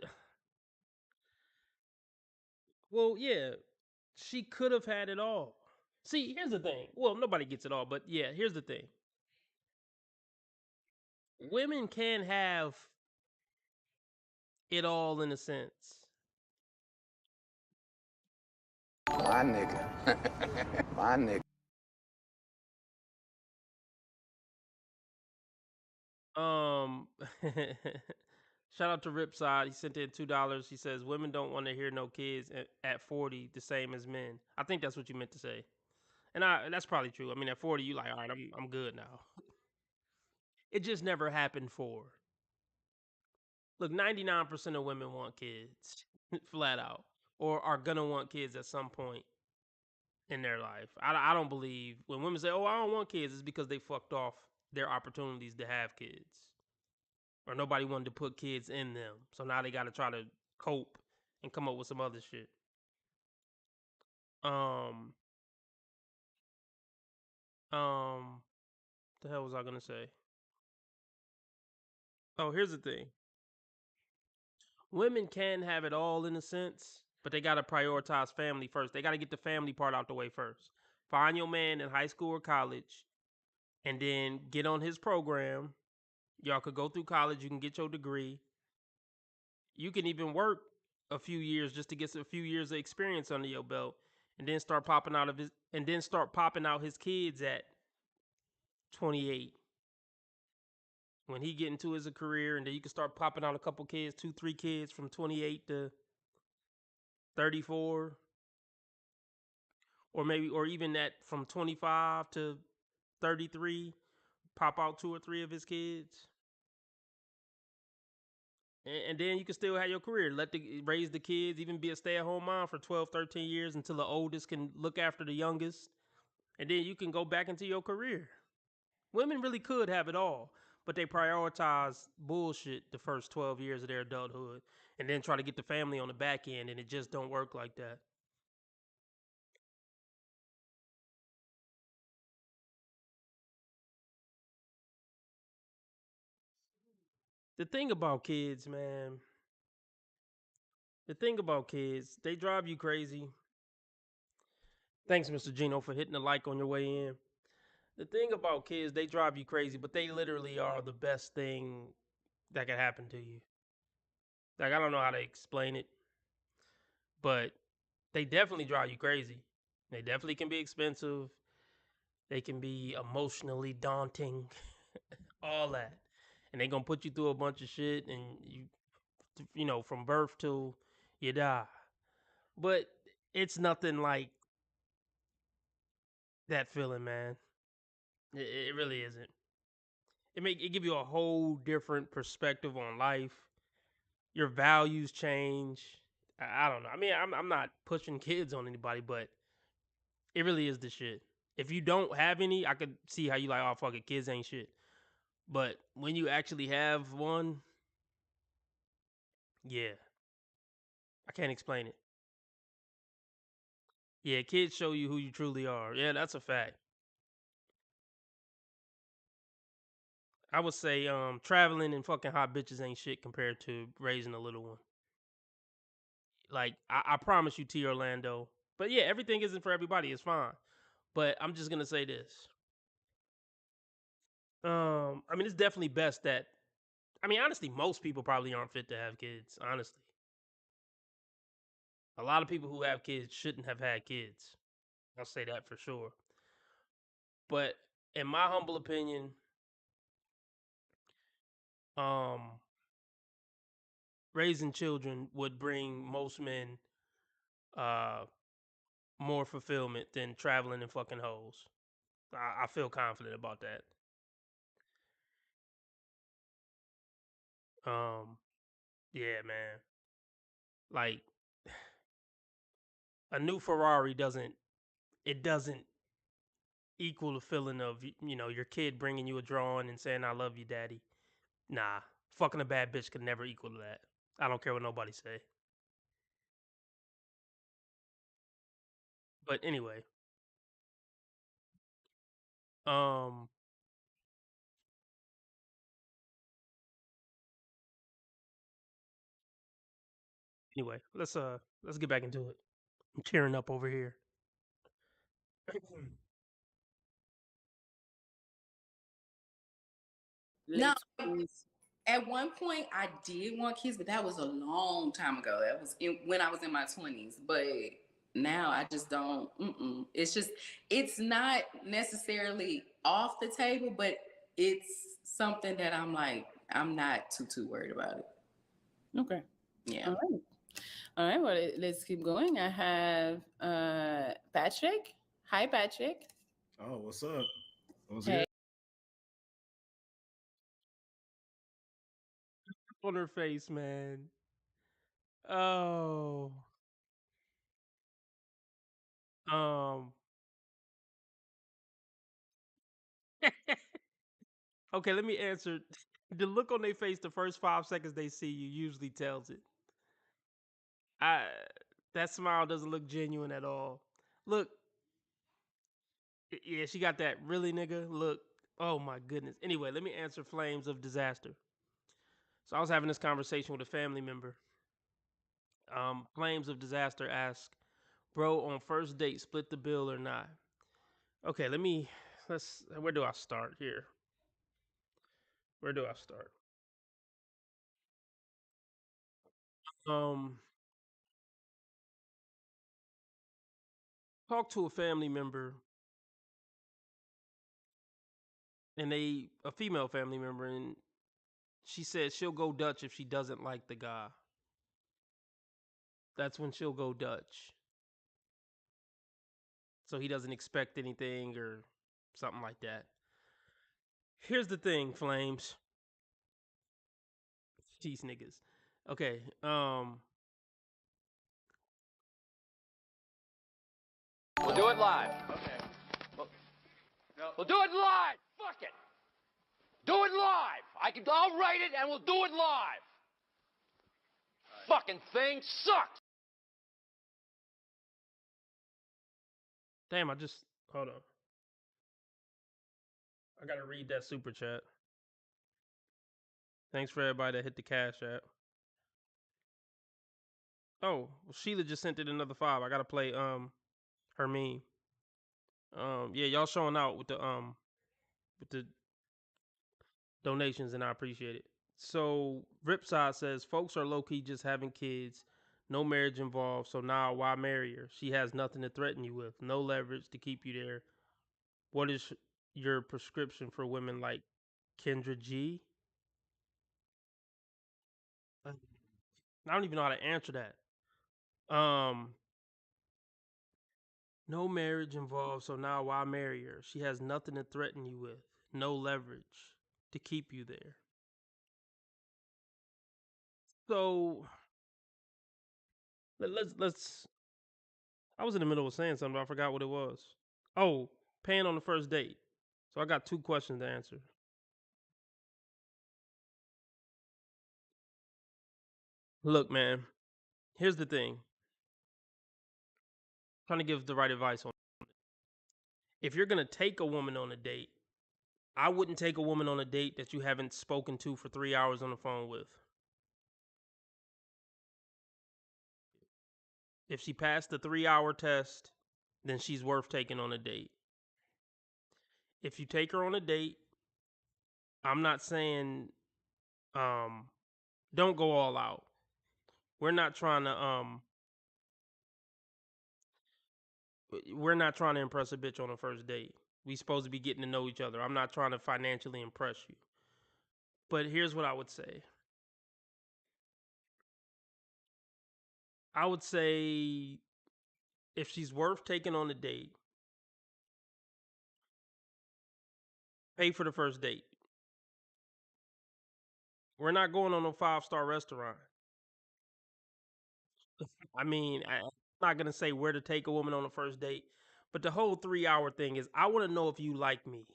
well, yeah, she could have had it all. See, here's the thing. Well, nobody gets it all, but yeah, here's the thing. Women can have it all in a sense. My nigga. My nigga. Um, shout out to Ripside. He sent in $2. He says women don't want to hear no kids at 40, the same as men. I think that's what you meant to say, and that's probably true. I mean, at 40, you like, all right, I'm good now. It just never happened for. Look, 99% of women want kids, flat out, or are gonna want kids at some point in their life. I don't believe when women say, "Oh, I don't want kids," it's because they fucked off their opportunities to have kids, or nobody wanted to put kids in them. So now they got to try to cope and come up with some other shit. Um, the hell was I gonna say? Oh, here's the thing: women can have it all in a sense, but they got to prioritize family first. They got to get the family part out the way first. Find your man in high school or college, and then get on his program. Y'all could go through college. You can get your degree. You can even work a few years just to get a few years of experience under your belt, and then start popping out his kids at 28 when he get into his career, and then you can start popping out a couple kids, 2, 3 kids from 28 to 34, or even that from 25 to 33, pop out 2 or 3 of his kids. And then you can still have your career. Raise the kids, even be a stay-at-home mom for 12, 13 years until the oldest can look after the youngest. And then you can go back into your career. Women really could have it all, but they prioritize bullshit the first 12 years of their adulthood and then try to get the family on the back end, and it just don't work like that. The thing about kids, man, they drive you crazy. Thanks, Mr. Gino, for hitting the like on your way in. The thing about kids, they drive you crazy, but they literally are the best thing that can happen to you. Like, I don't know how to explain it, but they definitely drive you crazy. They definitely can be expensive. They can be emotionally daunting, all that. And they gonna put you through a bunch of shit, and from birth till you die. But it's nothing like that feeling, man. It really isn't. It give you a whole different perspective on life. Your values change. I don't know. I mean, I'm not pushing kids on anybody, but it really is the shit. If you don't have any, I could see how you like, oh fuck it, kids ain't shit. But when you actually have one, yeah, I can't explain it. Yeah, kids show you who you truly are. Yeah, that's a fact. I would say traveling and fucking hot bitches ain't shit compared to raising a little one. Like I promise you, T Orlando, But yeah, everything isn't for everybody. It's fine. But I'm just gonna say this. I mean, it's definitely best that. I mean, honestly, most people probably aren't fit to have kids. Honestly, a lot of people who have kids shouldn't have had kids. I'll say that for sure. But in my humble opinion, um, raising children would bring most men uh more fulfillment than traveling and fucking hoes. I feel confident about that. Um, yeah, man. Like a new Ferrari doesn't equal the feeling of your kid bringing you a drawing and saying I love you, daddy. Nah, fucking a bad bitch could never equal that. I don't care what nobody say. But um, let's get back into it. I'm tearing up over here. No, at one point I did want kids, but that was a long time ago. That was when I was in my 20s. But now I just don't. It's just, it's not necessarily off the table, but it's something that I'm like, I'm not too worried about it. Okay. Yeah. All right. All right. Well, let's keep going. I have Patrick. Hi, Patrick. Oh, what's up? What's Hey. good? On her face, man. Oh. Um. Okay, let me answer. The look on their face the first 5 seconds they see you usually tells it. I That smile doesn't look genuine at all. Look, yeah, she got that really nigga look. Oh my goodness. Anyway, let me answer Flames of Disaster. So I was having this conversation with a family member. Flames of Disaster asked, "Bro, on first date, split the bill or not?" Okay, let's. Where do I start here? Where do I start? Um, talk to a family member, and a female family member, and she said she'll go Dutch if she doesn't like the guy. That's when she'll go Dutch. So he doesn't expect anything or something like that. Here's the thing, Flames. These niggas. Okay, We'll do it live. Okay. We'll do it live. Fuck it. Do it live. I'll write it and we'll do it live. Fucking thing sucks. damn, hold on. I gotta read that super chat. Thanks for everybody that hit the cash app. Oh, well, Sheila just sent it another 5. I gotta play her meme. Yeah, y'all showing out with the donations, and I appreciate it. So Ripside says folks are low key just having kids, no marriage involved. So now why marry her? She has nothing to threaten you with, no leverage to keep you there. What is your prescription for women like Kendra G? I don't even know how to answer that. No marriage involved, so now why marry her? She has nothing to threaten you with, no leverage to keep you there. So let's. I was in the middle of saying something, but I forgot what it was. Oh, paying on the first date. So I got 2 questions to answer. Look, man, here's the thing. I'm trying to give the right advice on it. If you're gonna take a woman on a date, I wouldn't take a woman on a date that you haven't spoken to for 3 hours on the phone with. If she passed the 3-hour test, then she's worth taking on a date. If you take her on a date, I'm not saying don't go all out. We're not trying to impress a bitch on a first date. We supposed to be getting to know each other. I'm not trying to financially impress you. But here's what I would say. I would say if she's worth taking on a date, pay for the first date. We're not going on a 5-star restaurant. I mean, I'm not gonna say where to take a woman on a first date, but the whole 3-hour thing is I want to know if you like me.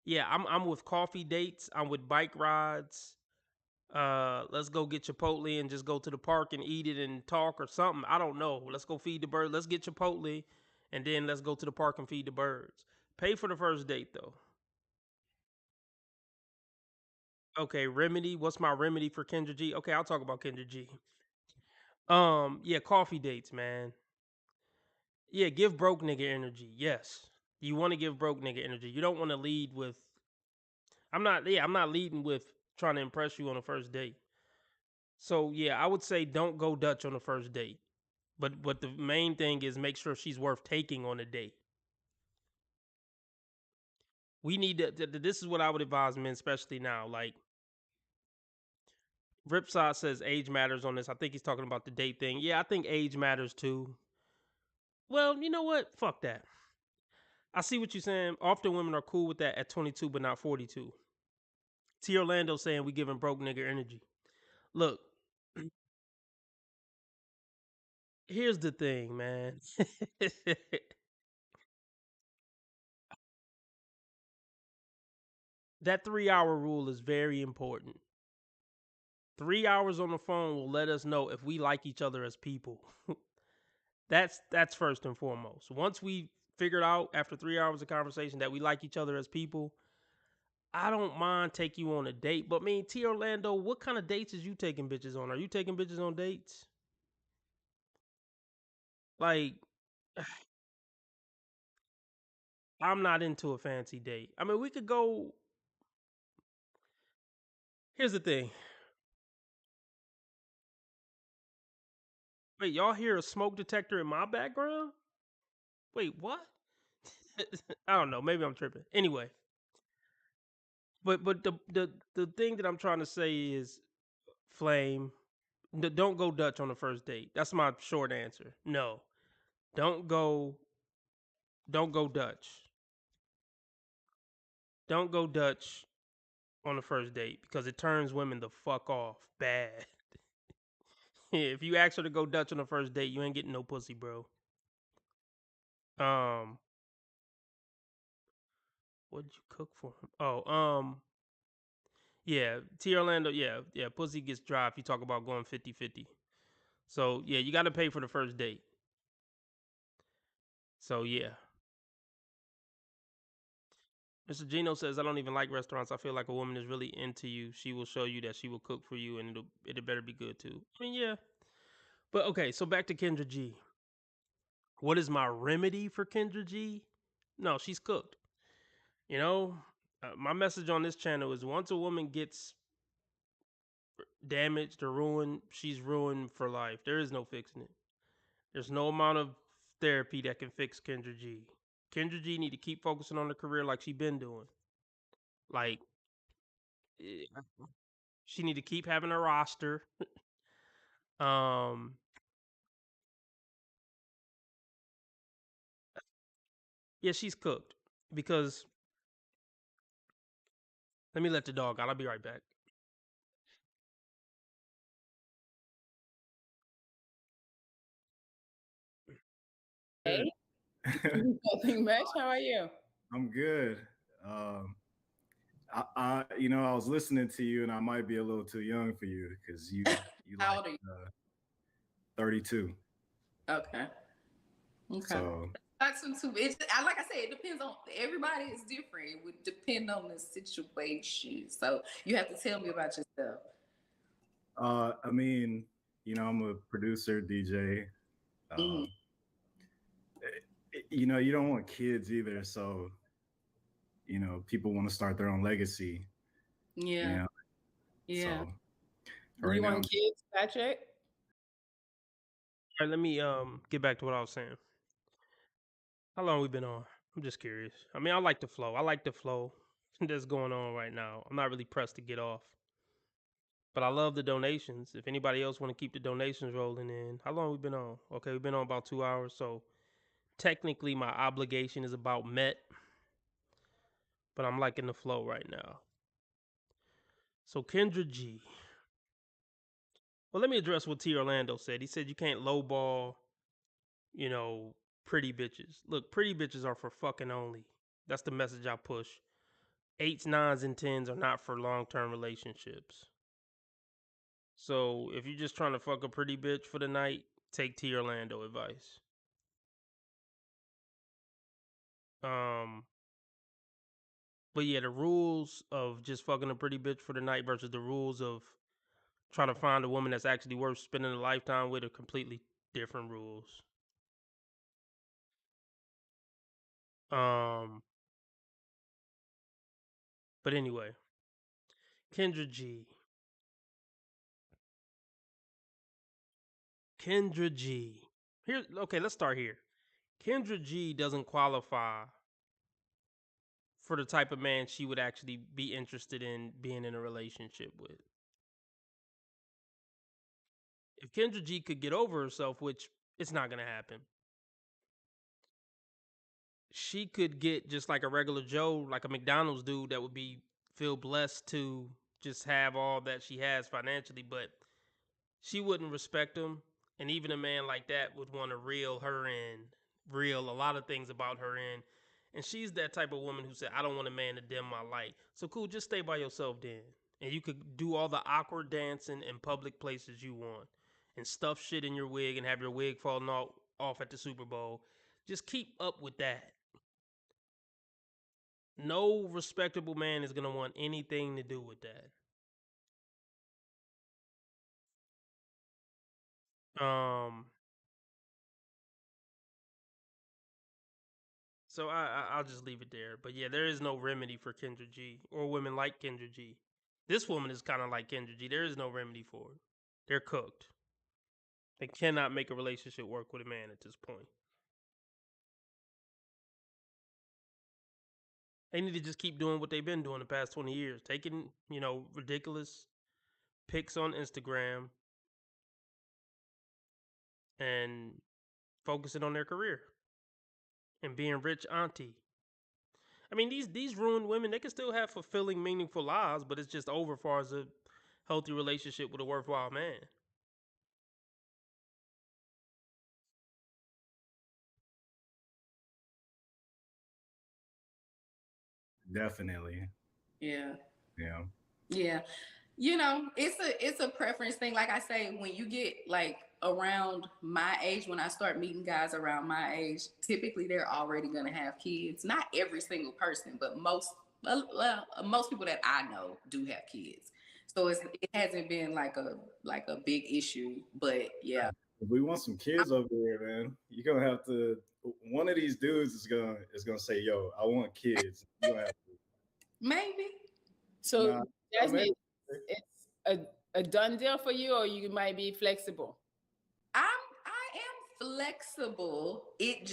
Yeah, I'm with coffee dates. I'm with bike rides. Let's go get Chipotle and just go to the park and eat it and talk or something. I don't know. Let's go feed the bird. Let's get Chipotle and then let's go to the park and feed the birds. Pay for the first date though. Okay, remedy. What's my remedy for Kendra G? Okay, I'll talk about Kendra G. Yeah, coffee dates, man. Yeah, give broke nigga energy. Yes. You want to give broke nigga energy. You don't want to lead with I'm not leading with trying to impress you on the first date. So, yeah, I would say don't go Dutch on the first date. But the main thing is make sure she's worth taking on a date. We need to this is what I would advise men, especially now. Like Ripside says age matters on this. I think he's talking about the date thing. Yeah, I think age matters too. Well, you know what? Fuck that. I see what you're saying. Often women are cool with that at 22, but not 42. T. Orlando saying we giving broke nigga energy. Look, here's the thing, man. That 3-hour rule is very important. 3 hours on the phone will let us know if we like each other as people. That's first and foremost. Once we figured out after 3 hours of conversation that we like each other as people, I don't mind take you on a date. But me, T. Orlando, what kind of dates is you taking bitches on? Are you taking bitches on dates? Like, I'm not into a fancy date. I mean, we could go. Here's the thing. Wait, y'all hear a smoke detector in my background? Wait, what? I don't know. Maybe I'm tripping. Anyway, but the thing that I'm trying to say is, Flame, don't go Dutch on the first date. That's my short answer. No, don't go. Don't go Dutch. Don't go Dutch on the first date because it turns women the fuck off bad. If you ask her to go Dutch on the first date, you ain't getting no pussy, bro. What did you cook for him? Oh, yeah, T. Orlando, yeah, pussy gets dry if you talk about going 50-50. So, yeah, you got to pay for the first date. So, yeah. Mr. Gino says, I don't even like restaurants. I feel like a woman is really into you. She will show you that she will cook for you, and it better be good, too. I mean, yeah. But, okay, so back to Kendra G. What is my remedy for Kendra G? No, she's cooked. You know, my message on this channel is once a woman gets damaged or ruined, she's ruined for life. There is no fixing it. There's no amount of therapy that can fix Kendra G. Kendra G need to keep focusing on her career like she been doing. Like, she need to keep having a roster. Yeah, she's cooked because let me let the dog out. I'll be right back. Hey, nothing much. How are you? I'm good. I was listening to you, and I might be a little too young for you because you How like old are you? 32. Okay. Okay. So Not too. It's like I said, it depends on everybody. Is different. It would depend on the situation. So you have to tell me about yourself. I mean, I'm a producer, DJ. Mhm. You don't want kids either, so people want to start their own legacy. Yeah. Yeah. So Do right you now, want kids, Patrick? All right, let me get back to what I was saying. How long we been on? I'm just curious. I mean, I like the flow. I like the flow that's going on right now. I'm not really pressed to get off. But I love the donations. If anybody else want to keep the donations rolling in, how long we been on? Okay, we've been on about 2 hours, so technically my obligation is about met, but I'm liking the flow right now. So Kendra G. Well, let me address what T. Orlando said. He said you can't lowball, pretty bitches. Look, pretty bitches are for fucking only. That's the message I push. 8s, 9s, and 10s are not for long-term relationships. So if you're just trying to fuck a pretty bitch for the night, take T. Orlando advice. But yeah, the rules of just fucking a pretty bitch for the night versus the rules of trying to find a woman that's actually worth spending a lifetime with are completely different rules. But anyway, Kendra G. Kendra G. Okay, let's start here. Kendra G doesn't qualify for the type of man she would actually be interested in being in a relationship with. If Kendra G could get over herself, which it's not going to happen, she could get just like a regular Joe, like a McDonald's dude that would feel blessed to just have all that she has financially, but she wouldn't respect him. And even a man like that would want to reel her in, reel a lot of things about her in. And she's that type of woman who said, I don't want a man to dim my light. So cool, just stay by yourself then. And you could do all the awkward dancing in public places you want. And stuff shit in your wig and have your wig falling off at the Super Bowl. Just keep up with that. No respectable man is going to want anything to do with that. So I'll just leave it there. But yeah, there is no remedy for Kendra G or women like Kendra G. This woman is kind of like Kendra G. There is no remedy for it. They're cooked. They cannot make a relationship work with a man at this point. They need to just keep doing what they've been doing the past 20 years. Taking, ridiculous pics on Instagram and focusing on their career and being rich auntie. I mean, these ruined women, they can still have fulfilling, meaningful lives, but it's just over as far as a healthy relationship with a worthwhile man. definitely. Yeah. Yeah. Yeah. It's a preference thing. Like I say, when you get like around my age, when I start meeting guys around my age, typically they're already gonna have kids. Not every single person, but most people that I know do have kids. So it hasn't been like a big issue. But yeah. If we want some kids over here, man, you're gonna have to. One of these dudes is gonna say, "Yo, I want kids." You're gonna have to. Maybe. So, Nah, Jasmine, it's a done deal for you, or you might be flexible? I am flexible. It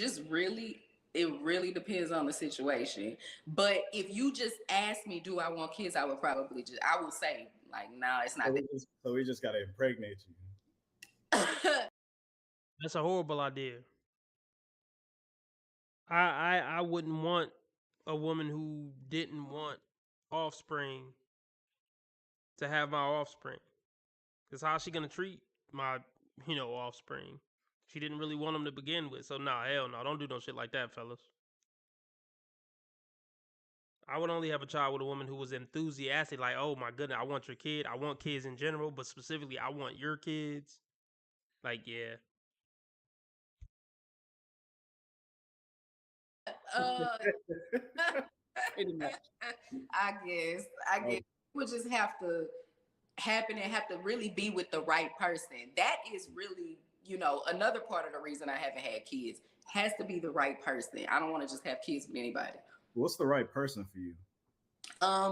really depends on the situation. But if you just ask me, do I want kids? I will say, like, no, it's not that. So we just gotta impregnate you. That's a horrible idea. I wouldn't want a woman who didn't want offspring to have my offspring. Because how's she gonna treat my, offspring? She didn't really want them to begin with. So nah, hell no, don't do no shit like that, fellas. I would only have a child with a woman who was enthusiastic, like, oh my goodness, I want your kid. I want kids in general, but specifically, I want your kids. Like, yeah. Pretty much. I guess we'll just have to happen and have to really be with the right person. That is really, you know, another part of the reason I haven't had kids. Has to be the right person. I don't want to just have kids with anybody. What's the right person for you?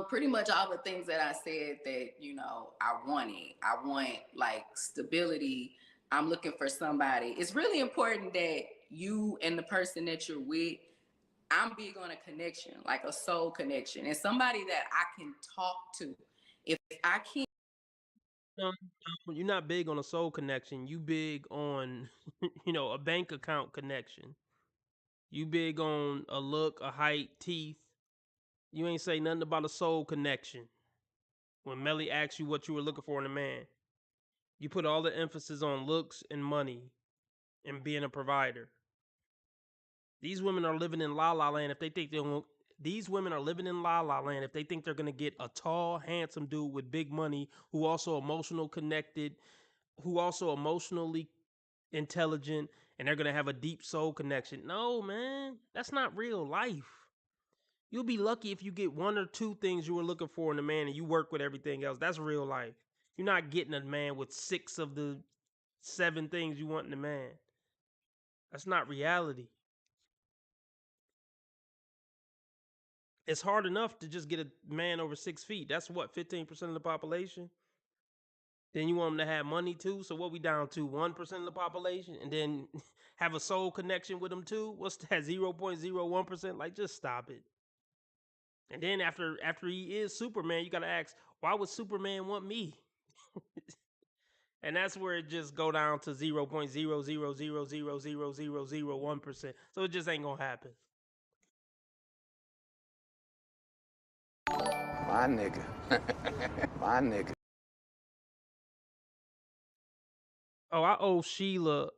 Pretty much all the things that I said that, you know, I wanted. I want like stability. I'm looking for somebody. It's really important that you and the person that you're with, I'm big on a connection, like a soul connection, and somebody that I can talk to. If I can't. No, you're not big on a soul connection. You big on, a bank account connection. You big on a look, a height, teeth. You ain't say nothing about a soul connection. When Melly asked you what you were looking for in a man, you put all the emphasis on looks and money and being a provider. These women are living in la la land if they think they won't. These women are living in la la land if they think they're gonna get a tall, handsome dude with big money who also emotional connected, who also emotionally intelligent, and they're gonna have a deep soul connection. No, man, that's not real life. You'll be lucky if you get one or two things you were looking for in a man and you work with everything else. That's real life. You're not getting a man with 6 of the 7 things you want in a man. That's not reality. It's hard enough to just get a man over 6 feet. That's what, 15% of the population? Then you want him to have money too? So what we down to, 1% of the population? And then have a soul connection with him too? What's that, 0.01%? Like, just stop it. And then after he is Superman, you gotta ask, why would Superman want me? And that's where it just go down to 0.000000001%. So it just ain't gonna happen. My nigga. My nigga. Oh, I owe Sheila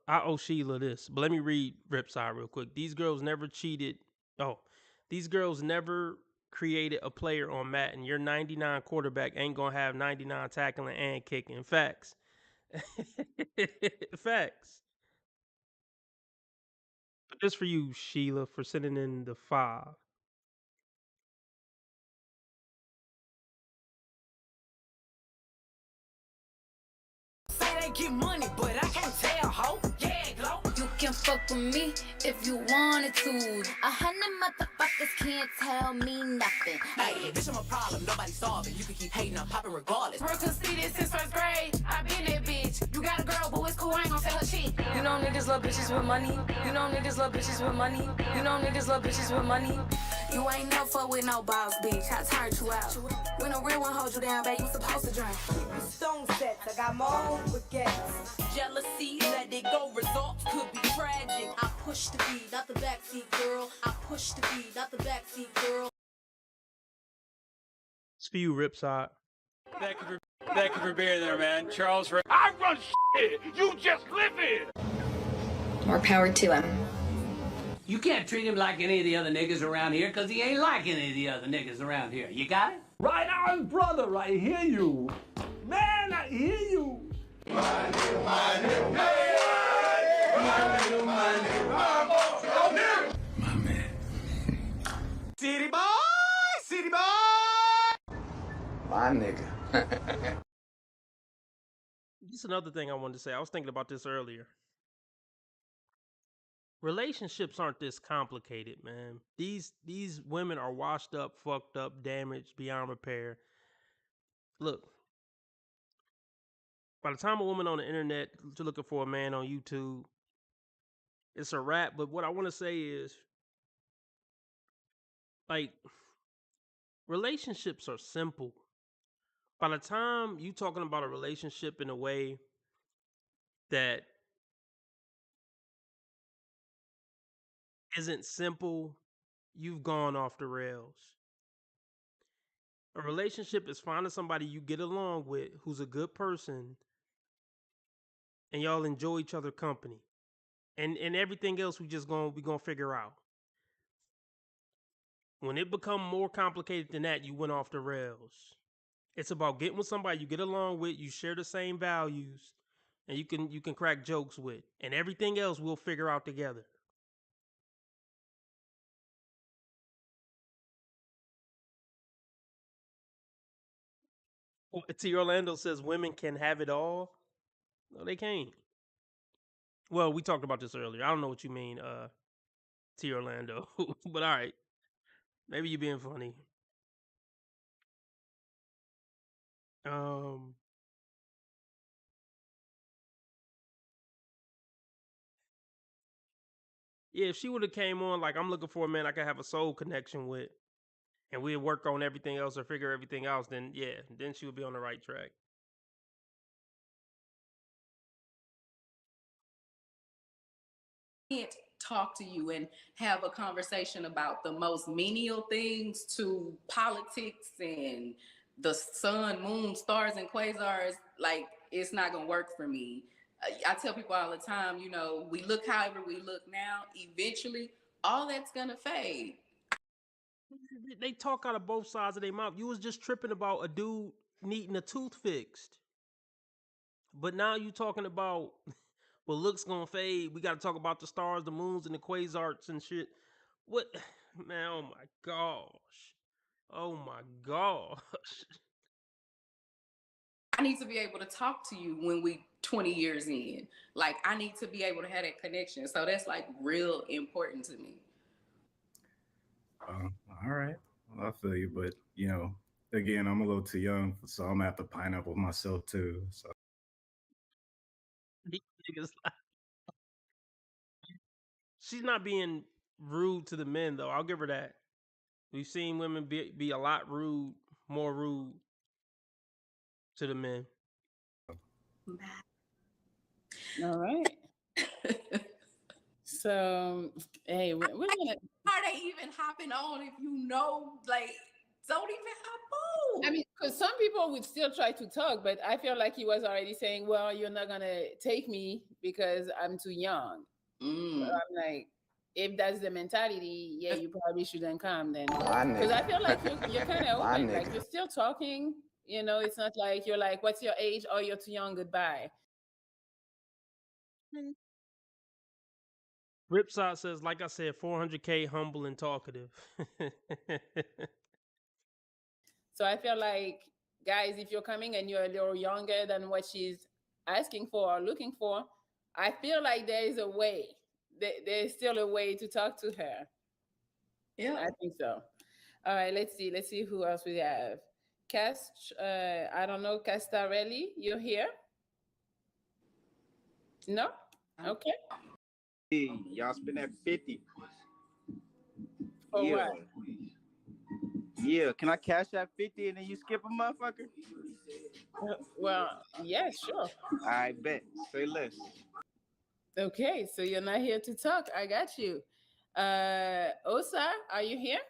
this. But let me read Ripside real quick. These girls never cheated. Oh, these girls never created a player on Madden. Your 99 quarterback ain't gonna have 99 tackling and kicking. Facts. Facts. Just for you, Sheila, for sending in the 5. Say they get money, but I can't tell, ho. Yeah, glow. You can fuck with me if you wanted to. 100 motherfuckers can't tell me nothing. Hey, bitch, I'm a problem. Nobody solving. You can keep hating, I'm popping regardless. Real conceited since first grade. I been that bitch. You got a girl, but it's cool. I ain't gon' tell her shit. You know niggas love bitches with money. You know niggas love bitches with money. You know niggas love bitches with money. You ain't never fuck with no boss, bitch. I turned you out. When a real one hold you down, babe, you supposed to drink. Stone sets, I got my own baguettes. Jealousy, let it go. Results could be tragic. I push the beat, not the backseat girl. I push the beat, not the backseat girl. It's for you, Ripside. Thank you for being there, man. Charles. I run shit. You just live it. More power to him. You can't treat him like any of the other niggas around here, because he ain't like any of the other niggas around here. You got it? Right on, brother, I hear you. Man, I hear you. City boy! City boy! My nigga. This is another thing I wanted to say. I was thinking about this earlier. Relationships aren't this complicated, man. These women are washed up, fucked up, damaged beyond repair. Look, by the time a woman on the internet is looking for a man on YouTube, it's a wrap. But what I want to say is, like, relationships are simple. By the time you talking about a relationship in a way that isn't simple, you've gone off the rails. A relationship is finding somebody you get along with who's a good person and y'all enjoy each other company. And everything else we gonna figure out. When it become more complicated than that, you went off the rails. It's about getting with somebody you get along with, you share the same values, and you can crack jokes with. And everything else we'll figure out together. T. Orlando says women can have it all. No, they can't. Well, we talked about this earlier. I don't know what you mean, T. Orlando, but all right. Maybe you're being funny. Um, yeah, if she would have came on like I'm looking for a man I could have a soul connection with, and we'd work on everything else or figure everything else, then yeah, then she would be on the right track. Can't talk to you and have a conversation about the most menial things to politics and the sun, moon, stars, and quasars. Like, it's not gonna work for me. I tell people all the time, you know, we look however we look now, eventually all that's gonna fade. They talk out of both sides of their mouth. You was just tripping about a dude needing a tooth fixed, but now you talking about well, looks gonna fade. We got to talk about the stars, the moons, and the quasars and shit. What, man? Oh my gosh! Oh my gosh! I need to be able to talk to you when we 20 years in. Like, I need to be able to have that connection. So that's like real important to me. All right. Well, I feel you, but you know, again, I'm a little too young, so I'm gonna have to pineapple myself too. So Niggas like- She's not being rude to the men though. I'll give her that. We've seen women be a lot more rude to the men. All right. So, hey, we're gonna. Are they even hopping on if you know, like, don't even hop on? I mean, because some people would still try to talk, but I feel like he was already saying, "Well, you're not gonna take me because I'm too young." So I'm like, if that's the mentality, yeah, you probably shouldn't come then. Because I feel like you're kind of My open, like nigga. you're still talking. You know, it's not like you're like, "What's your age?" or "You're too young." Goodbye. Ripside says, like I said, 400K, humble and talkative. So I feel like, guys, if you're coming and you're a little younger than what she's asking for or looking for, I feel like there is a way. There's still a way to talk to her. Yeah, I think so. All right, let's see. Let's see who else we have. Cast, I don't know, Castarelli, you're here? No? Okay. Hey, y'all spend that 50. For yeah. what? Yeah, can I cash that 50 and then you skip a motherfucker? Well, yeah, sure. I bet. Say less. Okay, so you're not here to talk. I got you. Osa, are you here?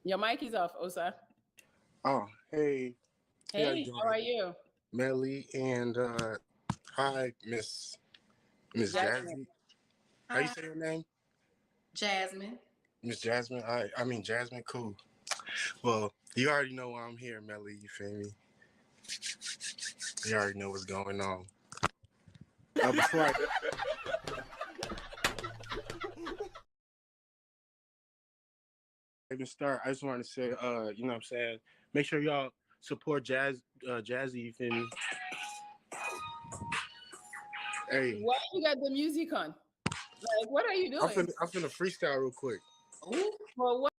Your mic is off, Osa. Oh, hey. How you Hey, doing? how are you? Melly and hi, Miss Jasmine. Jazzy. How you say your name? Jasmine. Miss Jasmine. I mean Jasmine, cool. Well, you already know why I'm here, Melly, you feel me? You already know what's going on. Before I even start, I just wanted to say, you know what I'm saying? Make sure y'all support Jazzy, you feel me? Hey. Why you got the music on? Like, what are you doing? I'm finna freestyle real quick. Ooh, for what?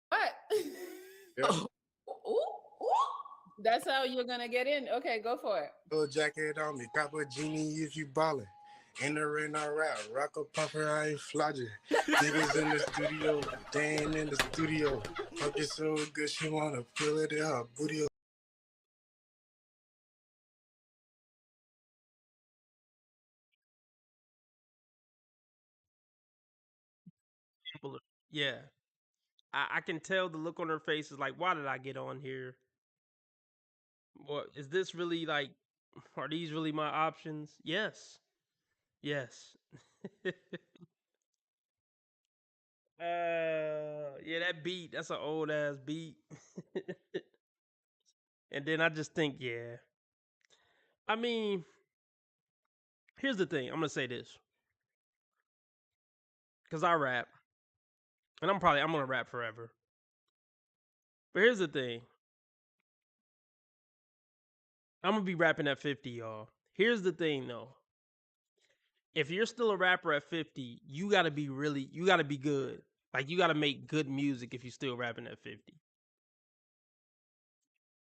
What? Yeah. That's how you're gonna get in. Okay, go for it. Little jacket on me, cop a genie if you ballin'. In the rain, I rap, rock a puffer, I ain't flogging. Niggas in the studio, they ain't in the studio. Fuck it so good, she wanna feel it in her booty. Yeah. I can tell the look on her face is like, why did I get on here? What is this really like? Are these really my options? Yes. Yes. Yeah, that beat, that's an old ass beat. And then I just think, yeah. I mean, here's the thing. I'm gonna say this. Cause I rap. And I'm gonna rap forever. But here's the thing. I'm gonna be rapping at 50, y'all. Here's the thing though. If you're still a rapper at 50, you gotta be good. Like you gotta make good music if you're still rapping at 50.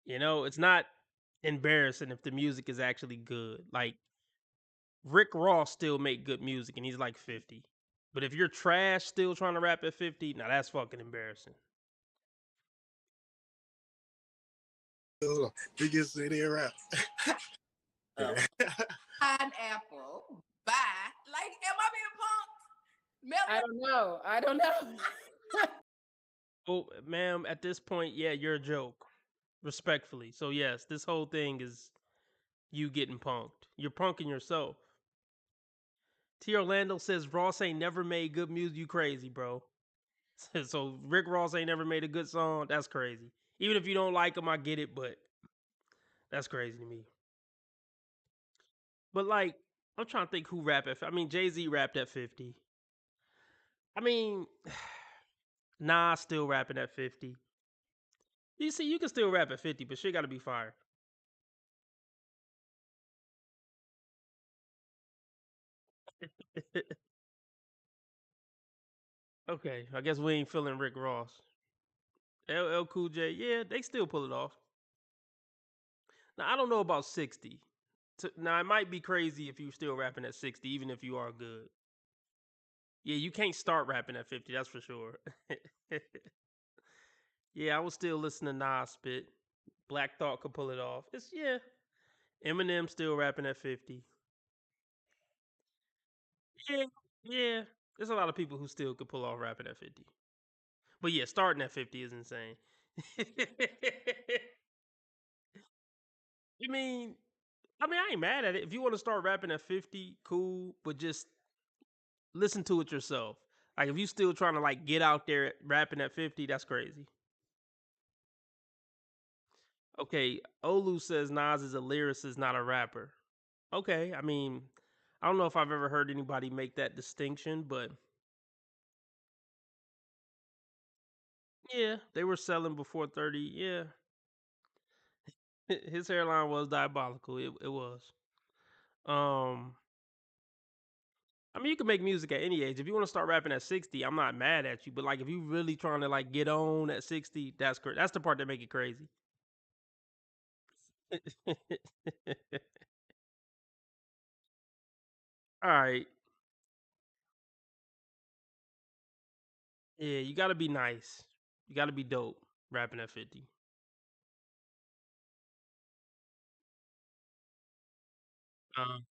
You know, it's not embarrassing if the music is actually good. Like Rick Ross still make good music and he's like 50. But if you're trash still trying to rap at 50, now that's fucking embarrassing. Biggest city around. Pineapple. Bye. Like, am I being punked? I don't know. I don't know. Oh, ma'am, at this point, yeah, you're a joke. Respectfully. So yes, this whole thing is you getting punked. You're punking yourself. T. Orlando says Ross ain't never made good music. You crazy, bro. So Rick Ross ain't never made a good song. That's crazy. Even if you don't like him, I get it, but that's crazy to me. But like, I'm trying to think who rap at. I mean, Jay-Z rapped at 50. I mean, Nas still rapping at 50. You see, you can still rap at 50, but shit got to be fire. Okay, I guess we ain't feeling Rick Ross. LL Cool J, yeah, they still pull it off. Now I don't know about 60. Now it might be crazy if you still rapping at 60, even if you are good. Yeah, you can't start rapping at 50, that's for sure. Yeah, I would still listen to Nas spit. Black Thought could pull it off. It's yeah. Eminem still rapping at 50. Yeah, yeah. There's a lot of people who still could pull off rapping at 50. But yeah, starting at 50 is insane. I mean, I ain't mad at it. If you want to start rapping at 50, cool, but just listen to it yourself. Like if you still trying to like get out there rapping at 50, that's crazy. Okay, Olu says Nas is a lyricist, not a rapper. Okay, I mean, I don't know if I've ever heard anybody make that distinction, but yeah, they were selling before 30. Yeah. His hairline was diabolical. It was. Um I mean, you can make music at any age. If you want to start rapping at 60, I'm not mad at you. But like, if you really trying to like get on at 60, that's the part that make it crazy. All right, yeah, you got to be nice. You got to be dope rapping at 50. Um,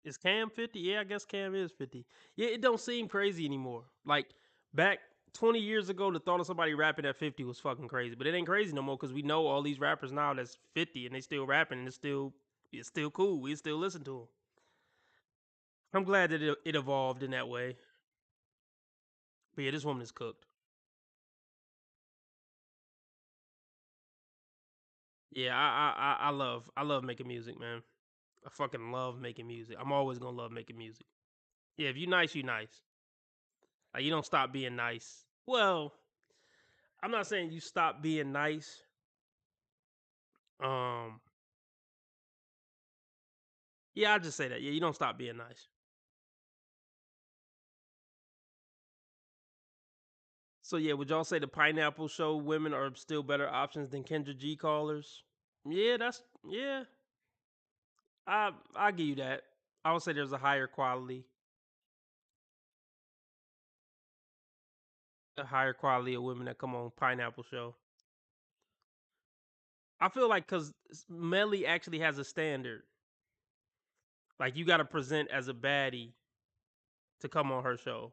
is Cam 50? Yeah, I guess Cam is 50. Yeah, it don't seem crazy anymore. Like back 20 years ago, the thought of somebody rapping at 50 was fucking crazy. But it ain't crazy no more because we know all these rappers now that's 50 and they still rapping and it's still cool. We still listen to them. I'm glad that it evolved in that way. But yeah, this woman is cooked. Yeah, I love making music, man. I fucking love making music. I'm always gonna love making music. Yeah, if you nice, you nice. Like you don't stop being nice. Well, I'm not saying you stop being nice. Um, yeah, I just say that. Yeah, you don't stop being nice. So yeah, would y'all say the Pineapple Show women are still better options than Kendra G callers? Yeah, that's yeah. I give you that. I would say there's a higher quality, of women that come on Pineapple Show. I feel like because Melly actually has a standard. Like you got to present as a baddie to come on her show.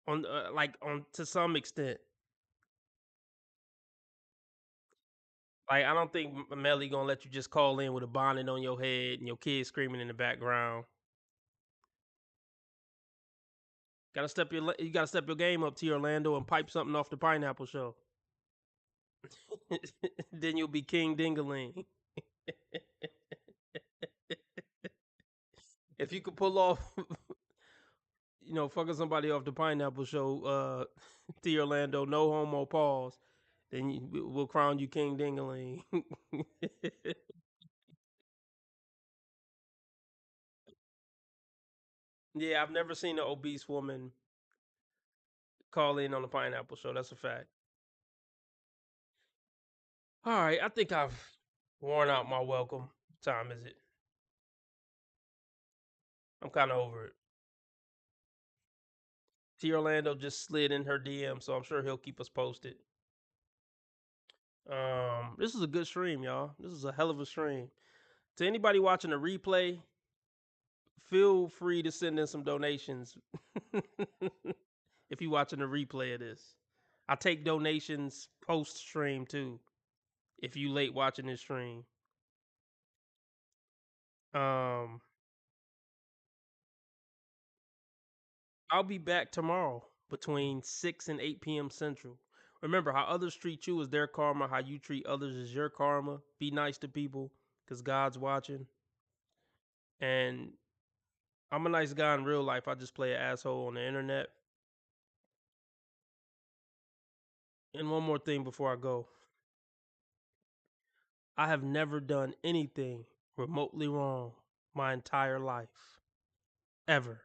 On like on to some extent. Like, I don't think Melly gonna let you just call in with a bonnet on your head and your kids screaming in the background. You gotta step your game up, T Orlando, and pipe something off the Pineapple Show. Then you'll be King Dingaling. If you could pull off, fucking somebody off the Pineapple Show, T Orlando, no homo pause, then we'll crown you King Dingaling. Yeah, I've never seen an obese woman call in on the Pineapple Show. That's a fact. All right, I think I've worn out my welcome. What time is it? I'm kind of over it. T Orlando just slid in her DM, so I'm sure he'll keep us posted. This is a good stream, y'all. This is a hell of a stream. To anybody watching the replay, feel free to send in some donations. If you watching the replay of this, I take donations post stream too. If you late watching this stream, I'll be back tomorrow between 6 and 8 p.m. Central. Remember, how others treat you is their karma. How you treat others is your karma. Be nice to people, because God's watching. And I'm a nice guy in real life. I just play an asshole on the internet. And one more thing before I go. I have never done anything remotely wrong my entire life. Ever.